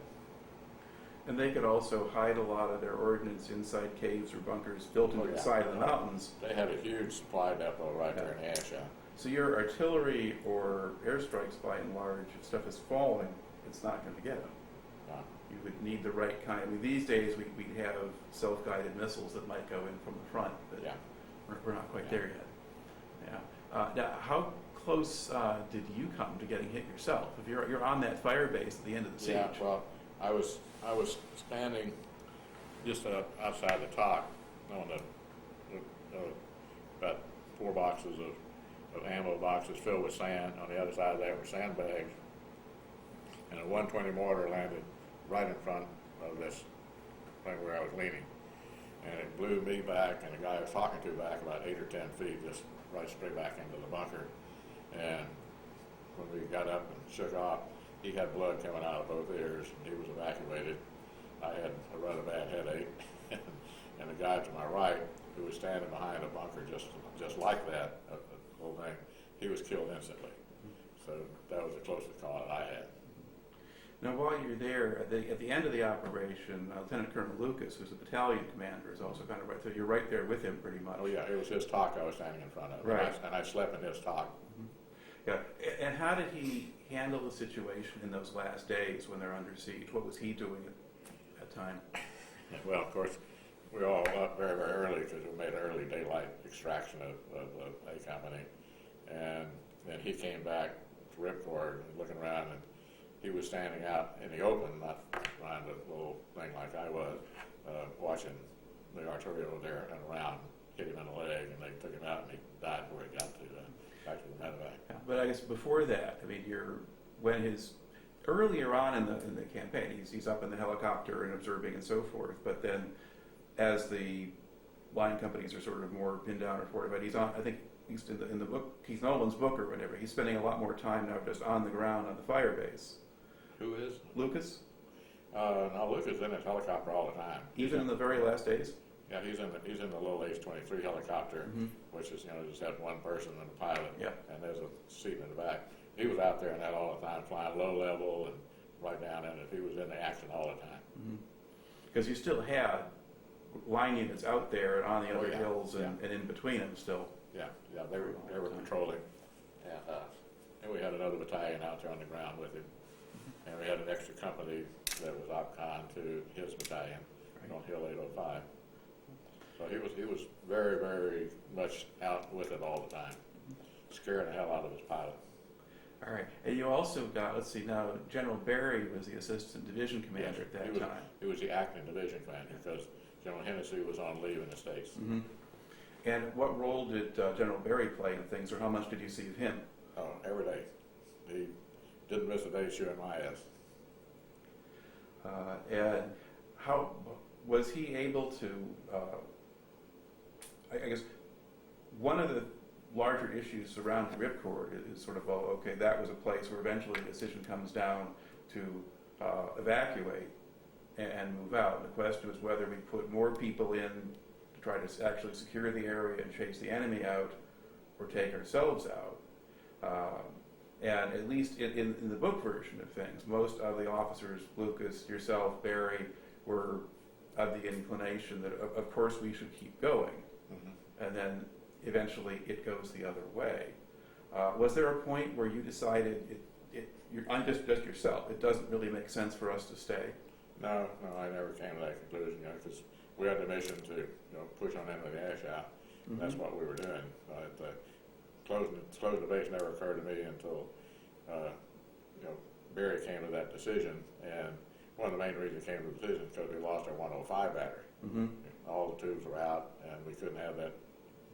And they could also hide a lot of their ordnance inside caves or bunkers built into the side of the mountains. They had a huge supply depot right there in the ash. So your artillery or airstrikes, by and large, if stuff is falling, it's not going to get them. No. You would need the right kind. I mean, these days we have self-guided missiles that might go in from the front, but we're not quite there yet. Now, how close did you come to getting hit yourself? If you're on that fire base at the end of the siege. Yeah, well, I was standing just outside the top on about 4 boxes of ammo boxes filled with sand. On the other side of that were sandbags, and a 120 mortar landed right in front of this thing where I was leaning, and it blew me back and the guy I was talking to back about 8 or 10 feet, just right straight back into the bunker. And when we got up and shook off, he had blood coming out of both ears, and he was evacuated. I had a rather bad headache, and the guy to my right, who was standing behind a bunker just like that, the whole thing, he was killed instantly. So that was the closest call that I had. Now, while you're there, at the end of the operation, Lieutenant Colonel Lucas, who's the battalion commander, is also kind of right. So you're right there with him, pretty much. Oh yeah, it was his talk I was standing in front of, right? And I slept in his talk. Yeah, and how did he handle the situation in those last days when they're under siege? What was he doing at that time? Well, of course, we were all up very, very early because we made an early daylight extraction of A Company. And then he came back to Ripcord and looking around, and he was standing out in the open, not behind a little thing like I was, watching the artillery over there and around, hit him in the leg, and they took him out, and he died before he got to back to the medevac. Yeah, but I guess before that, I mean, earlier on in the campaign, he's up in the helicopter and observing and so forth. But then, as the line companies are sort of more pinned down or fortified, he's on. I think he's in the book, Keith Nolan's book or whatever. He's spending a lot more time now just on the ground on the fire base. Who is? Lucas? No, Lucas is in his helicopter all the time. Even in the very last days? Yeah, he's in the little H-23 helicopter, which is, just have one person and a pilot, and there's a seat in the back. He was out there in that all the time, flying low level and right down in it. He was in the action all the time. Because you still had line units out there and on the other yeah. hills and in between them still. Yeah, they were patrolling, and we had another battalion out there on the ground with him, and we had an extra company that was OpCon to his battalion on Hill 805. So he was very, very much out with it all the time, scaring the hell out of his pilot. All right, and you also got, let's see now, General Barry was the assistant division commander at that time. He was the acting division commander because General Hennessy was on leave in the States. And what role did General Barry play in things, or how much did you see of him? Oh, every day. He didn't miss a day shooting my ass. And how was he able to, I guess, one of the larger issues surrounding Ripcord is sort of, well, okay, that was a place where eventually a decision comes down to evacuate and move out. And the question was whether we put more people in to try to actually secure the area and chase the enemy out, or take ourselves out. And at least in the book version of things, most of the officers, Lucas, yourself, Barry, were of the inclination that, of course, we should keep going. And then eventually it goes the other way. Was there a point where you decided, you're just yourself, it doesn't really make sense for us to stay? No, I never came to that conclusion, because we had the mission to push on into the ash out. And that's what we were doing. Closing the base never occurred to me until Barry came to that decision. And one of the main reasons he came to the decision is because we lost our 105 battery. All the tubes were out, and we couldn't have that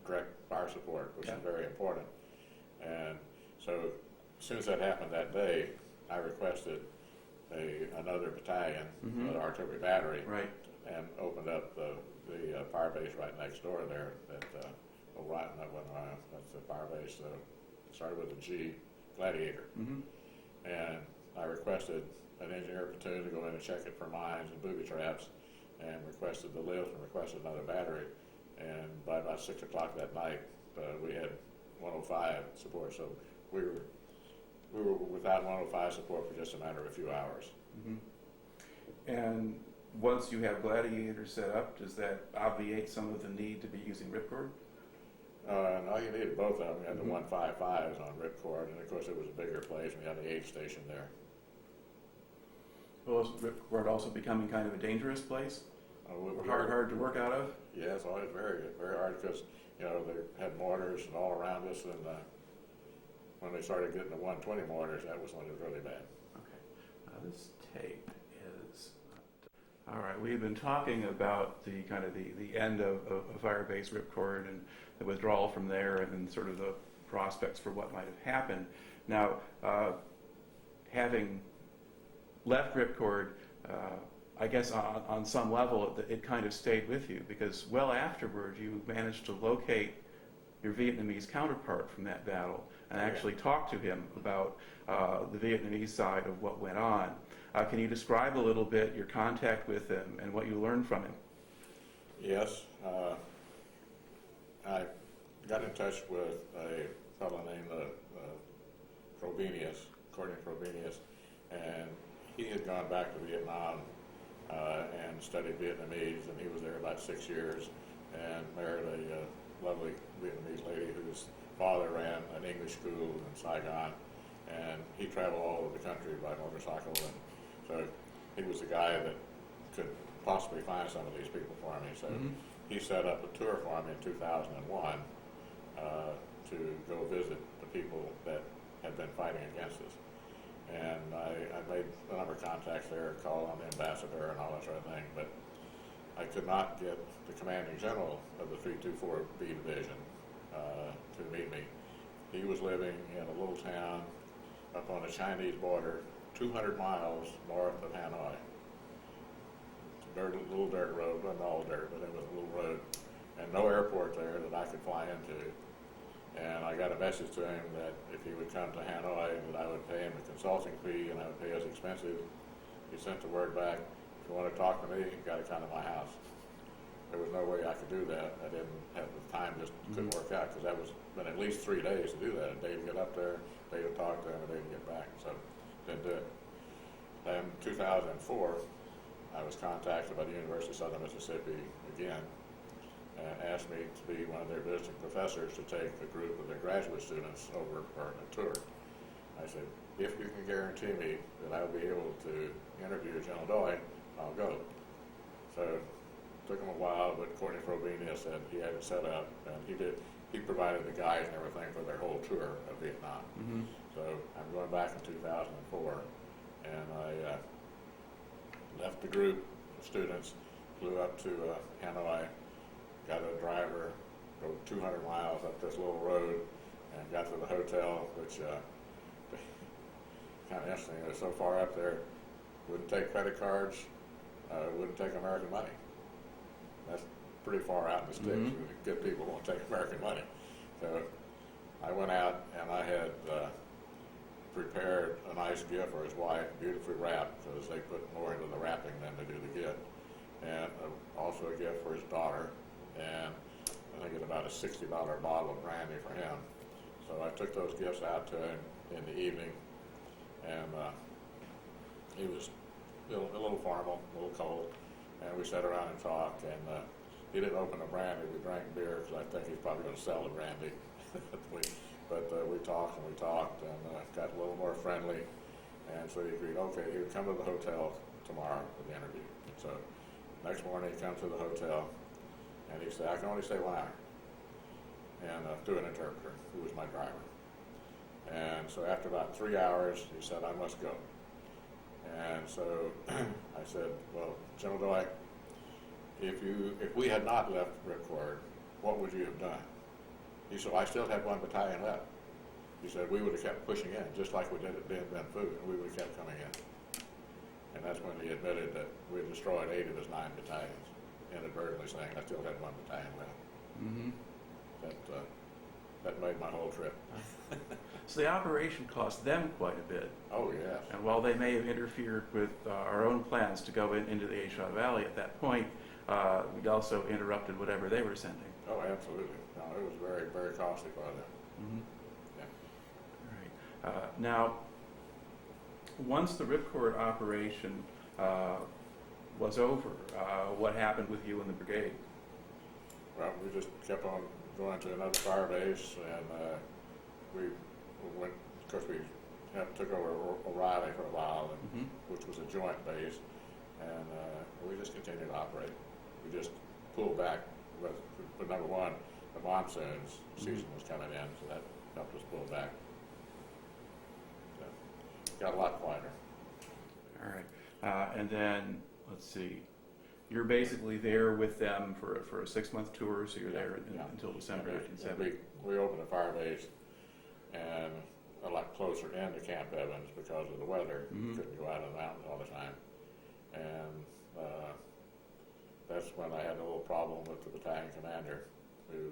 direct fire support, which is very important. And so as soon as that happened that day, I requested another battalion, another artillery battery, and opened up the fire base right next door there. That's the fire base. Started with a G, Gladiator, and I requested an engineer platoon to go in and check it for mines and booby traps, and requested the lift and requested another battery. And by about 6 o'clock that night, we had 105 support. So we were without 105 support for just a matter of a few hours. And once you have Gladiator set up, does that obviate some of the need to be using Ripcord? No, you needed both of them. You had the 155s on Ripcord, and of course it was a bigger place, and you had the aid station there. Well, is Ripcord also becoming kind of a dangerous place? Hard to work out of? Yeah, it's always very, very hard because, they had mortars and all around us, and when they started getting the 120 mortars, that was when it was really bad. Okay. This tape is... All right, we've been talking about the kind of the end of Firebase Ripcord and the withdrawal from there, and sort of the prospects for what might have happened. Now, having left Ripcord, I guess on some level it kind of stayed with you, because well afterward you managed to locate your Vietnamese counterpart from that battle and actually talk to him about the Vietnamese side of what went on. Can you describe a little bit your contact with him and what you learned from him? Yes. I got in touch with a fellow named Cordian Provenius, and he had gone back to Vietnam and studied Vietnamese, and he was there about 6 years and married a lovely Vietnamese lady whose father ran an English school in Saigon, and he traveled all over the country by motorcycle, and so he was the guy that could possibly find some of these people for me. So he set up a tour for me in 2001 to go visit the people that had been fighting against us. And I made a number of contacts there, called on the ambassador and all that sort of thing, but I could not get the commanding general of the 324B Division to meet me. He was living in a little town up on the Chinese border, 200 miles north of Hanoi. It's a little dirt road, wasn't all dirt, but it was a little road, and no airport there that I could fly into. And I got a message to him that if he would come to Hanoi, that I would pay him a consulting fee and I would pay his expenses. He sent the word back, if you want to talk to me, you've got to come to my house. There was no way I could do that. I didn't have the time, just couldn't work out, because that was been at least 3 days to do that. A day to get up there, a day to talk to him, a day to get back. So didn't do it. In 2004, I was contacted by the University of Southern Mississippi again and asked me to be one of their visiting professors to take a group of their graduate students over for a tour. I said, if you can guarantee me that I'll be able to interview General Doyle, I'll go. So it took him a while, but Courtney Frobenia said he had it set up, and he provided the guides and everything for their whole tour of Vietnam. Mm-hmm. So I'm going back in 2004, and I left the group of students, flew up to Hanoi, got a driver, drove 200 miles up this little road, and got to the hotel, which kind of interesting. It was so far up there, wouldn't take credit cards, wouldn't take American money. That's pretty far out in the sticks. Mm-hmm. Good people won't take American money. So I went out and I had prepared a nice gift for his wife, beautifully wrapped, because they put more into the wrapping than they do the gift, and also a gift for his daughter, and I think it's about a $60 bottle of brandy for him. So I took those gifts out to him in the evening, and he was a little formal, a little cold, and we sat around and talked, and he didn't open the brandy. We drank beer, because I think he's probably going to sell the brandy. But we talked and got a little more friendly, and so he agreed, okay, he would come to the hotel tomorrow for the interview. So next morning he comes to the hotel, and he said, I can only stay 1 hour, and through an interpreter, who was my driver. And so after about 3 hours, he said, I must go. And so I said, well, General Doyle, if we had not left Ripcord, what would you have done? He said, I still had 1 battalion left. He said, we would have kept pushing in, just like we did at Dien Bien Phu, and we would have kept coming in. And that's when he admitted that we had destroyed 8 of his 9 battalions, inadvertently saying, I still had 1 battalion left. Mm-hmm. That made my whole trip. So the operation cost them quite a bit. Oh, yes. And while they may have interfered with our own plans to go into the A Shah Valley at that point, we also interrupted whatever they were sending. Oh, absolutely. No, it was very, very costly for them. Mm-hmm. Yeah. All right. Now, once the Ripcord operation was over, what happened with you and the brigade? Well, we just kept on going to another fire base, and we went, of course, we took over O'Reilly for a while, and, which was a joint base, and we just continued to operate. We just pulled back, but number one, the monsoons season was coming in, so that helped us pull back. So, got a lot quieter. All right. And then, let's see, you're basically there with them for a 6-month tour, so you're there until December 1970. We opened a fire base, and a lot closer into Camp Evans because of the weather. Couldn't go out on the mountains all the time. And that's when I had a little problem with the battalion commander, who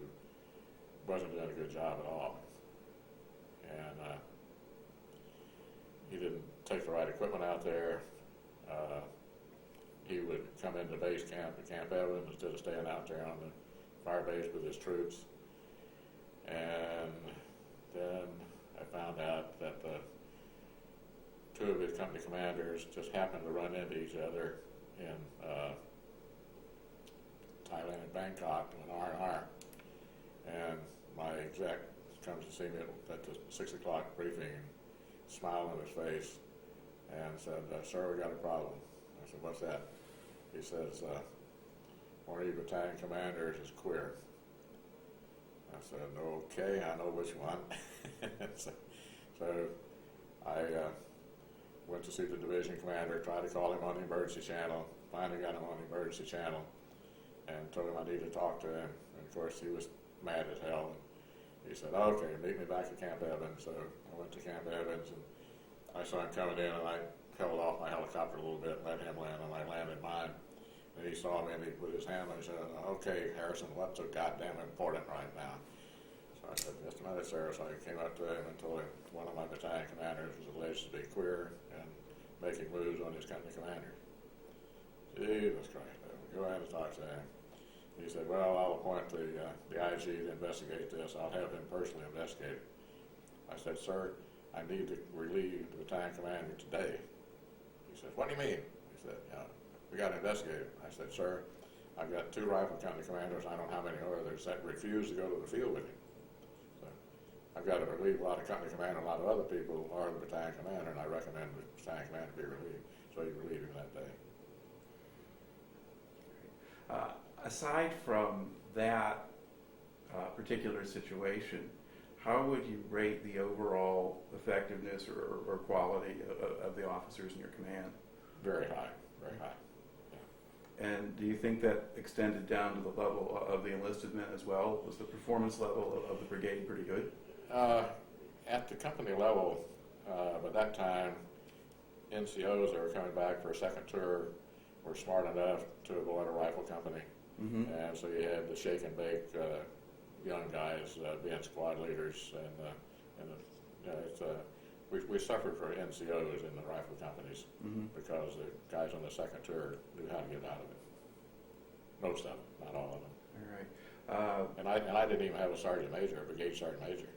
wasn't doing a good job at all. And he didn't take the right equipment out there. He would come into base camp at Camp Evans instead of staying out there on the fire base with his troops. And then I found out that the 2 of his company commanders just happened to run into each other in Thailand and Bangkok doing R&R. And my exec comes to see me at the 6 o'clock briefing, smiled on his face, and said, sir, we got a problem. I said, what's that? He says, one of your battalion commanders is queer. I said, okay, I know which one. So I went to see the division commander, tried to call him on the emergency channel, finally got him on the emergency channel, and told him I needed to talk to him. And of course, he was mad as hell. And he said, okay, meet me back at Camp Evans. So I went to Camp Evans, and I saw him coming in, and I held off my helicopter a little bit and let him land, and I landed mine. And he saw me, and he put his hand on, and he said, okay, Harrison, what's so goddamn important right now? So I said, just a minute, sir. So I came up to him and told him one of my battalion commanders was alleged to be queer and making moves on his company commander. Jesus Christ, go ahead and talk to him. He said, well, I'll appoint the IG to investigate this. I'll have him personally investigate it. I said, sir, I need to relieve the battalion commander today. He He said, what do you mean? He said, we got to investigate it. I said, sir, I've got 2 rifle company commanders, I don't know how many others, that refuse to go to the field with him. So I've got to relieve a lot of company commander, a lot of other people are the battalion commander, and I recommend the battalion commander be relieved. So he relieved him that day. Aside from that particular situation, how would you rate the overall effectiveness or quality of the officers in your command? Very high, very high. And do you think that extended down to the level of the enlisted men as well? Was the performance level of the brigade pretty good? At the company level, by that time, NCOs that were coming back for a second tour were smart enough to avoid a rifle company. Mm-hmm. And so you had the shake and bake young guys being squad leaders, we suffered for NCOs in the rifle companies mm-hmm. because the guys on the second tour knew how to get out of it. Most of them, not all of them. All right. And I didn't even have a sergeant major, a brigade sergeant major.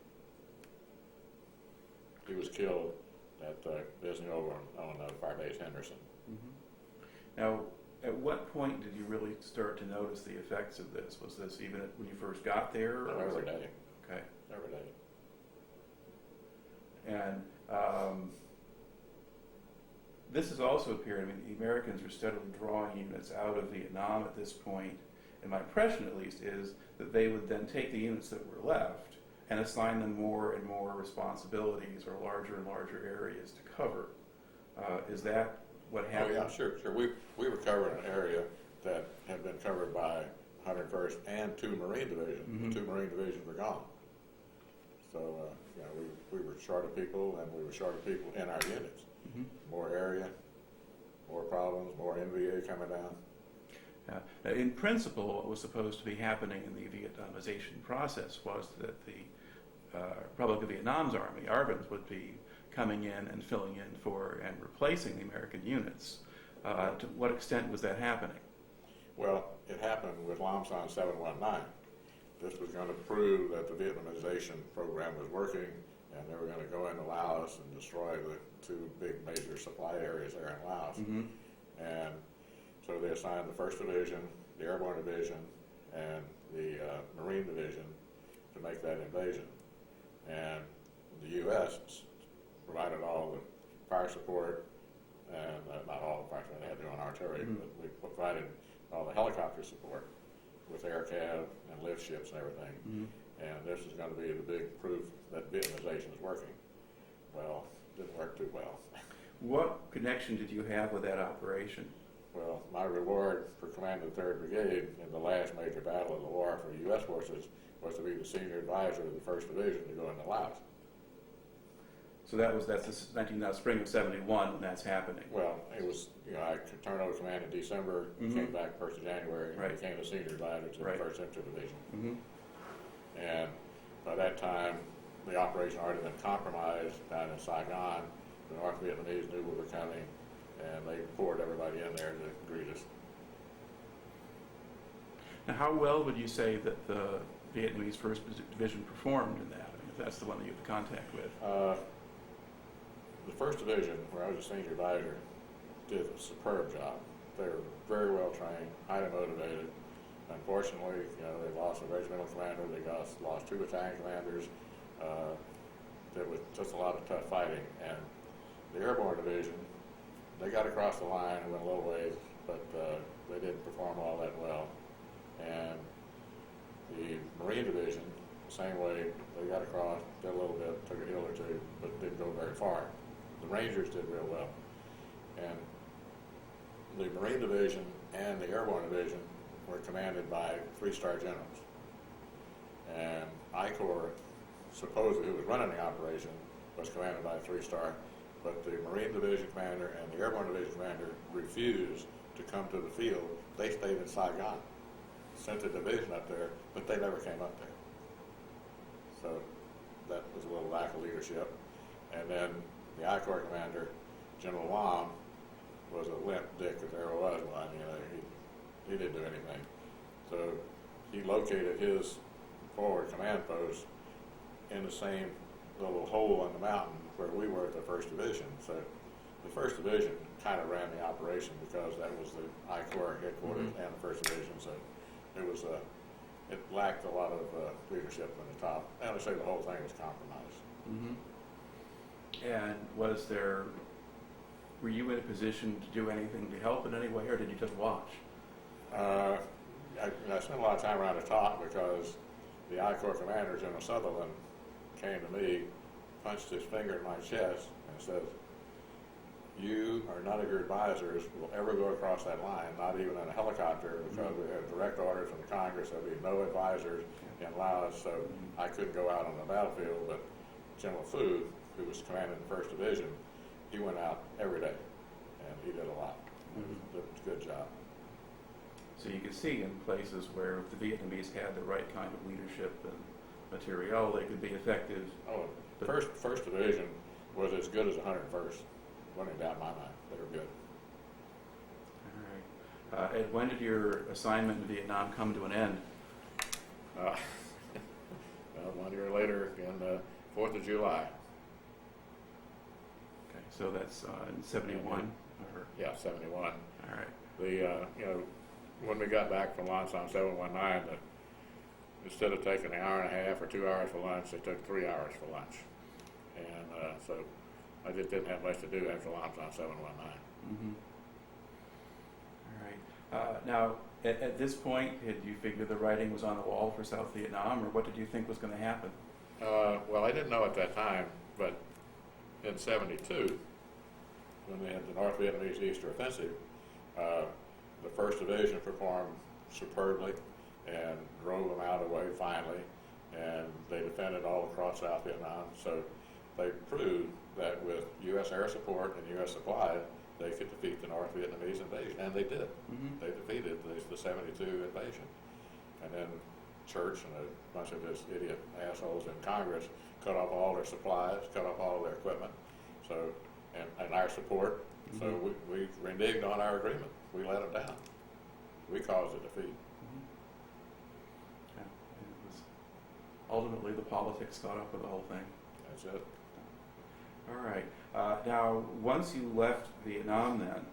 He was killed at visiting over on Firebase Henderson. Mm-hmm. Now, at what point did you really start to notice the effects of this? Was this even when you first got there? Or Every day. Okay. Every day. And this has also appeared, I mean, the Americans were steadily drawing units out of Vietnam at this point, and my impression at least is that they would then take the units that were left and assign them more and more responsibilities or larger and larger areas to cover. Is that what happened? Oh yeah, sure. We were covering an area that had been covered by 101st and 2 Marine Division. Mm-hmm. The 2 Marine Divisions were gone. So we were short of people, and we were short of people in our units. Mm-hmm. More area, more problems, more NVA coming down. Now, in principle, what was supposed to be happening in the Vietnamization process was that the Republic of Vietnam's army, ARVNs, would be coming in and filling in for and replacing the American units. To what extent was that happening? Well, it happened with Lam Son 719. This was going to prove that the Vietnamization program was working, and they were going to go into Laos and destroy the 2 big major supply areas there in Laos. Mm-hmm. And so they assigned the 1st Division, the Airborne Division, and the Marine Division to make that invasion. And the U.S. provided all the fire support, and not all the fire support, they had their own artillery, mm-hmm. but we provided all the helicopter support with air cav and lift ships and everything. Mm-hmm. And this is going to be the big proof that Vietnamization is working. Well, it didn't work too well. What connection did you have with that operation? Well, my reward for commanding the 3rd Brigade in the last major battle of the war for U.S. forces was to be the senior advisor of the 1st Division to go into Laos. So that's the spring of '71 when that's happening. Well, it was, I turned over command in December, mm-hmm. came back 1st of January, and right. became the senior advisor to right. the 1st Infantry Division. Mm-hmm. And by that time, the operation had already been compromised down in Saigon. The North Vietnamese knew we were coming, and they poured everybody in there to greet us. Now, how well would you say that the Vietnamese 1st Division performed in that? I mean, if that's the one that you have contact with. The 1st Division, where I was a senior advisor, did a superb job. They were very well trained, highly motivated. Unfortunately, they lost a regimental commander, they lost 2 battalion commanders. There was just a lot of tough fighting. And the Airborne Division, they got across the line and went a little ways, but they didn't perform all that well. And the Marine Division, same way, they got across, did a little bit, took a hill or 2, but didn't go very far. The Rangers did real well. And the Marine Division and the Airborne Division were commanded by 3-star generals. And I Corps, supposedly who was running the operation, was commanded by a 3-star, but the Marine Division commander and the Airborne Division commander refused to come to the field. They stayed in Saigon, sent a division up there, but they never came up there. So that was a little lack of leadership. And then the I Corps commander, General Lam, was a limp dick if there was one. He didn't do anything. So he located his forward command post in the same little hole in the mountain where we were at the 1st Division. So the 1st Division kind of ran the operation because that was the I Corps headquarters and the 1st Division, so it was it lacked a lot of leadership from the top. I would say the whole thing was compromised. And were you in a position to do anything to help in any way, or did you just watch? I spent a lot of time around the top because the I Corps commander, General Sutherland, came to me, punched his finger in my chest, and said, "You or none of your advisors will ever go across that line, not even in a helicopter, because we had direct orders from the Congress there'll be no advisors in Laos, so I couldn't go out on the battlefield." But General Fu, who was commanding the 1st Division, he went out every day, and he did a lot. It was a good job. So you could see in places where if the Vietnamese had the right kind of leadership and materiel, they could be effective. Oh, the first Division was as good as 101st. Wasn't a doubt in my mind. They were good. All right. And when did your assignment in Vietnam come to an end? 1 year later, in the 4th of July. Okay, so that's in 71? Yeah, 71. All right. When we got back from lunch on 719, instead of taking an hour and a half or 2 hours for lunch, they took 3 hours for lunch. And so I just didn't have much to do after lunch on 719. All right. Now, at this point, had you figured the writing was on the wall for South Vietnam, or what did you think was going to happen? Well, I didn't know at that time, but in 72, when they had the North Vietnamese Easter Offensive, the 1st Division performed superbly and drove them out of the way finally, and they defended all across South Vietnam. So they proved that with U.S. air support and U.S. supplies, they could defeat the North Vietnamese invasion, and they did. They defeated the 72 invasion. And then Church and a bunch of his idiot assholes in Congress cut off all their supplies, cut off all their equipment, so and our support. So we reneged on our agreement. We let them down. We caused a defeat. Yeah, it was ultimately the politics caught up with the whole thing. That's it. All right. Now, once you left Vietnam then,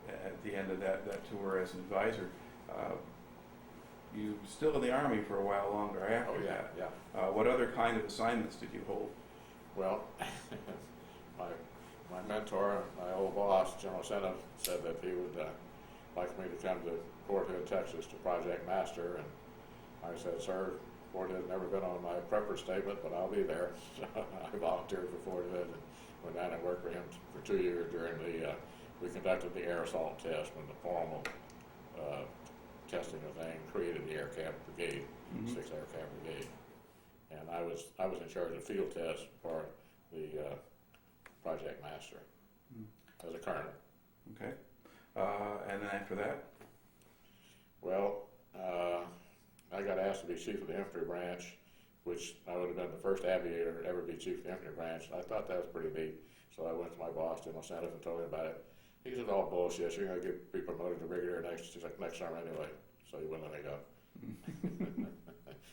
at the end of that tour as an advisor, you were still in the Army for a while longer after that. Yeah. What other kind of assignments did you hold? Well, my mentor, my old boss, General Senna, said that he would like me to come to Fort Hood, Texas to Project Master, and I said, "Sir, Fort Hood has never been on my prepper statement, but I'll be there." So I volunteered for Fort Hood and went down and worked for him for 2 years during we conducted the air assault test when the formal testing of thing created the Air-Camp Brigade, 6th Air-Camp Brigade. And I was in charge of field tests for the Project Master as a colonel. Okay. And then after that? Well, I got asked to be chief of the infantry branch, which I would have been the first aviator to ever be chief of the infantry branch. I thought that was pretty neat, so I went to my boss, General Sanders, and told him about it. He said, "All bullshit. You're going to be promoted to brigadier next summer anyway," so he wouldn't let me go.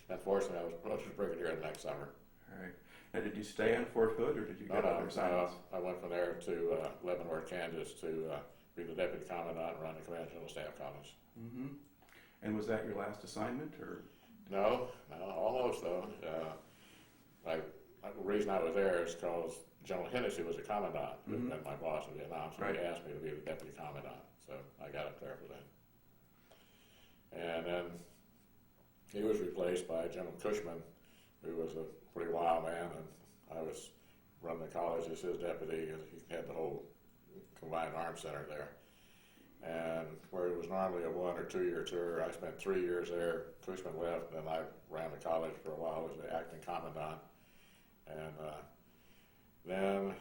Unfortunately, I was promoted to brigadier the next summer. All right. Now, did you stay on Fort Hood, or did you get other assignments? I went from there to Leavenworth, Kansas, to be the deputy commandant and run the command general staff college. And was that your last assignment, or? No, almost though. The reason I was there is because General Hennessy was a commandant and my boss in Vietnam, so he asked me to be the deputy commandant. So I got up there for that. And then he was replaced by General Cushman, who was a pretty wild man, and I was running the college as his deputy. He had the whole combined arms center there. And where it was normally a 1 or 2 year tour, I spent 3 years there. Cushman left, and I ran the college for a while as the acting commandant. And then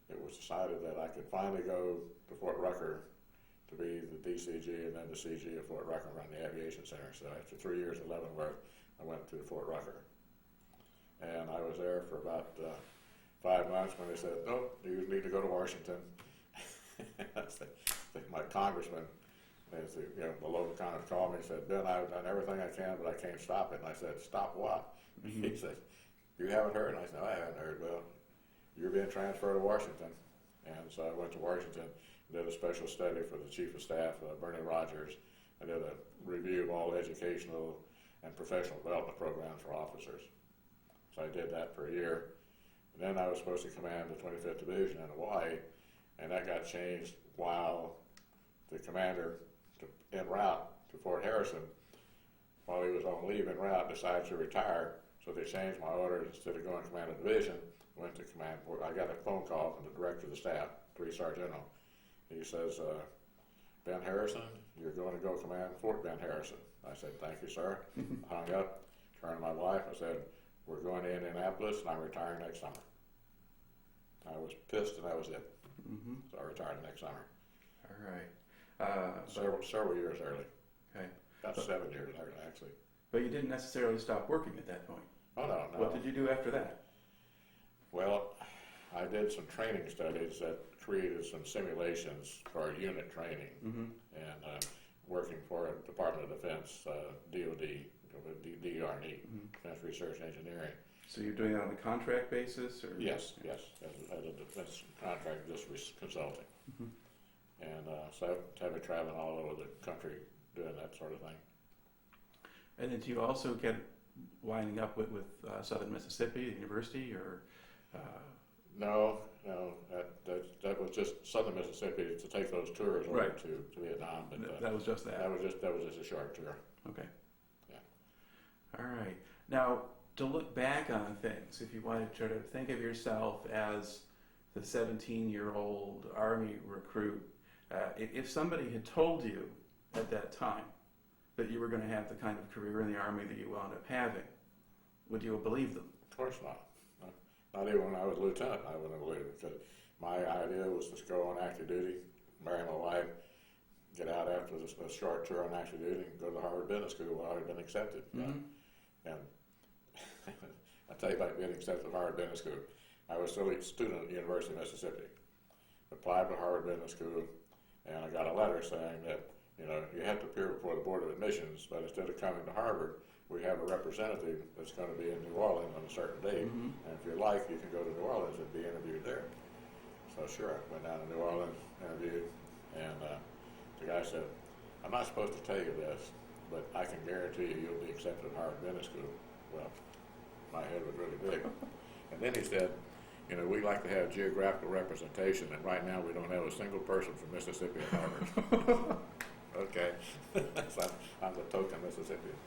it was decided that I could finally go to Fort Rucker to be the DCG and then the CG of Fort Rucker and run the Aviation Center. So after 3 years at Leavenworth, I went to Fort Rucker. And I was there for about 5 months when they said, "Nope, you need to go to Washington." My congressman, the local congressman called me and said, "Ben, I've done everything I can, but I can't stop it." And I said, "Stop what?" He said, "You haven't heard?" And I said, "No, I haven't heard." "Well, you're being transferred to Washington. And so I went to Washington, did a special study for the Chief of Staff, Bernie Rogers. I did a review of all educational and professional development programs for officers. So I did that for a year. And then I was supposed to command the 25th Division in Hawaii, and that got changed while the commander en route to Fort Harrison, while he was on leave en route, decided to retire. So they changed my orders. Instead of going to command a division, went to command. I got a phone call from the director of the staff, 3-star general. He says, Ben Harrison, you're going to go command Fort Ben Harrison. I said, thank you, sir. Hung up, turned to my wife. I said, we're going to Indianapolis, and I'm retiring next summer. I was pissed, and that was it. So I retired next summer. All right. Several years early. Okay. About 7 years early, actually. But you didn't necessarily stop working at that point. Oh, no. What did you do after that? Well, I did some training studies that created some simulations for our unit training, and working for Department of Defense, DOD, DRE, Defense Research and Engineering. So you're doing that on a contract basis, or? Yes, as a defense contract, just consulting. And so I have been traveling all over the country doing that sort of thing. And then do you also get winding up with Southern Mississippi University, or? No, that was just Southern Mississippi to take those tours over Right. to Vietnam. But that was just that. That was just a short tour. Okay. Yeah. All right. Now, to look back on things, if you want to try to think of yourself as the 17-year-old Army recruit, if somebody had told you at that time that you were going to have the kind of career in the Army that you wound up having, would you have believed them? Of course not. Not even when I was lieutenant, I wouldn't have believed it. Because my idea was to go on active duty, marry my wife, get out after a short tour on active duty, and go to the Harvard Business School where I had been accepted. And I tell you about being accepted to Harvard Business School. I was still a student at the University of Mississippi. Applied to Harvard Business School, and I got a letter saying that you have to appear before the Board of Admissions, but instead of coming to Harvard, we have a representative that's going to be in New Orleans on a certain date, and if you like, you can go to New Orleans and be interviewed there. So sure, I went down to New Orleans, interviewed, and the guy said, I'm not supposed to tell you this, but I can guarantee you you'll be accepted at Harvard Business School. Well, my head was really big. And then he said, we like to have geographical representation, and right now we don't have a single person from Mississippi at Harvard. Okay. So I'm the token Mississippian.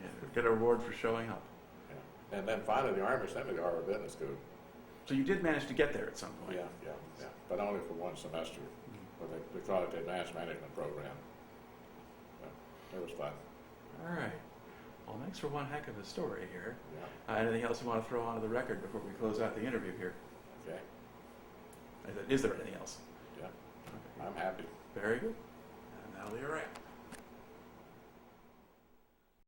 Yeah, get a reward for showing up. Yeah. And then finally the Army sent me to Harvard Business School. So you did manage to get there at some point? Yeah. But only for one semester. But they call it the Advanced Management Program. It was fun. All right. Well, thanks for one heck of a story here. Yeah. Anything else you want to throw onto the record before we close out the interview here? Okay. Is there anything else? Yeah. Okay. I'm happy. Very good. And that'll be a wrap.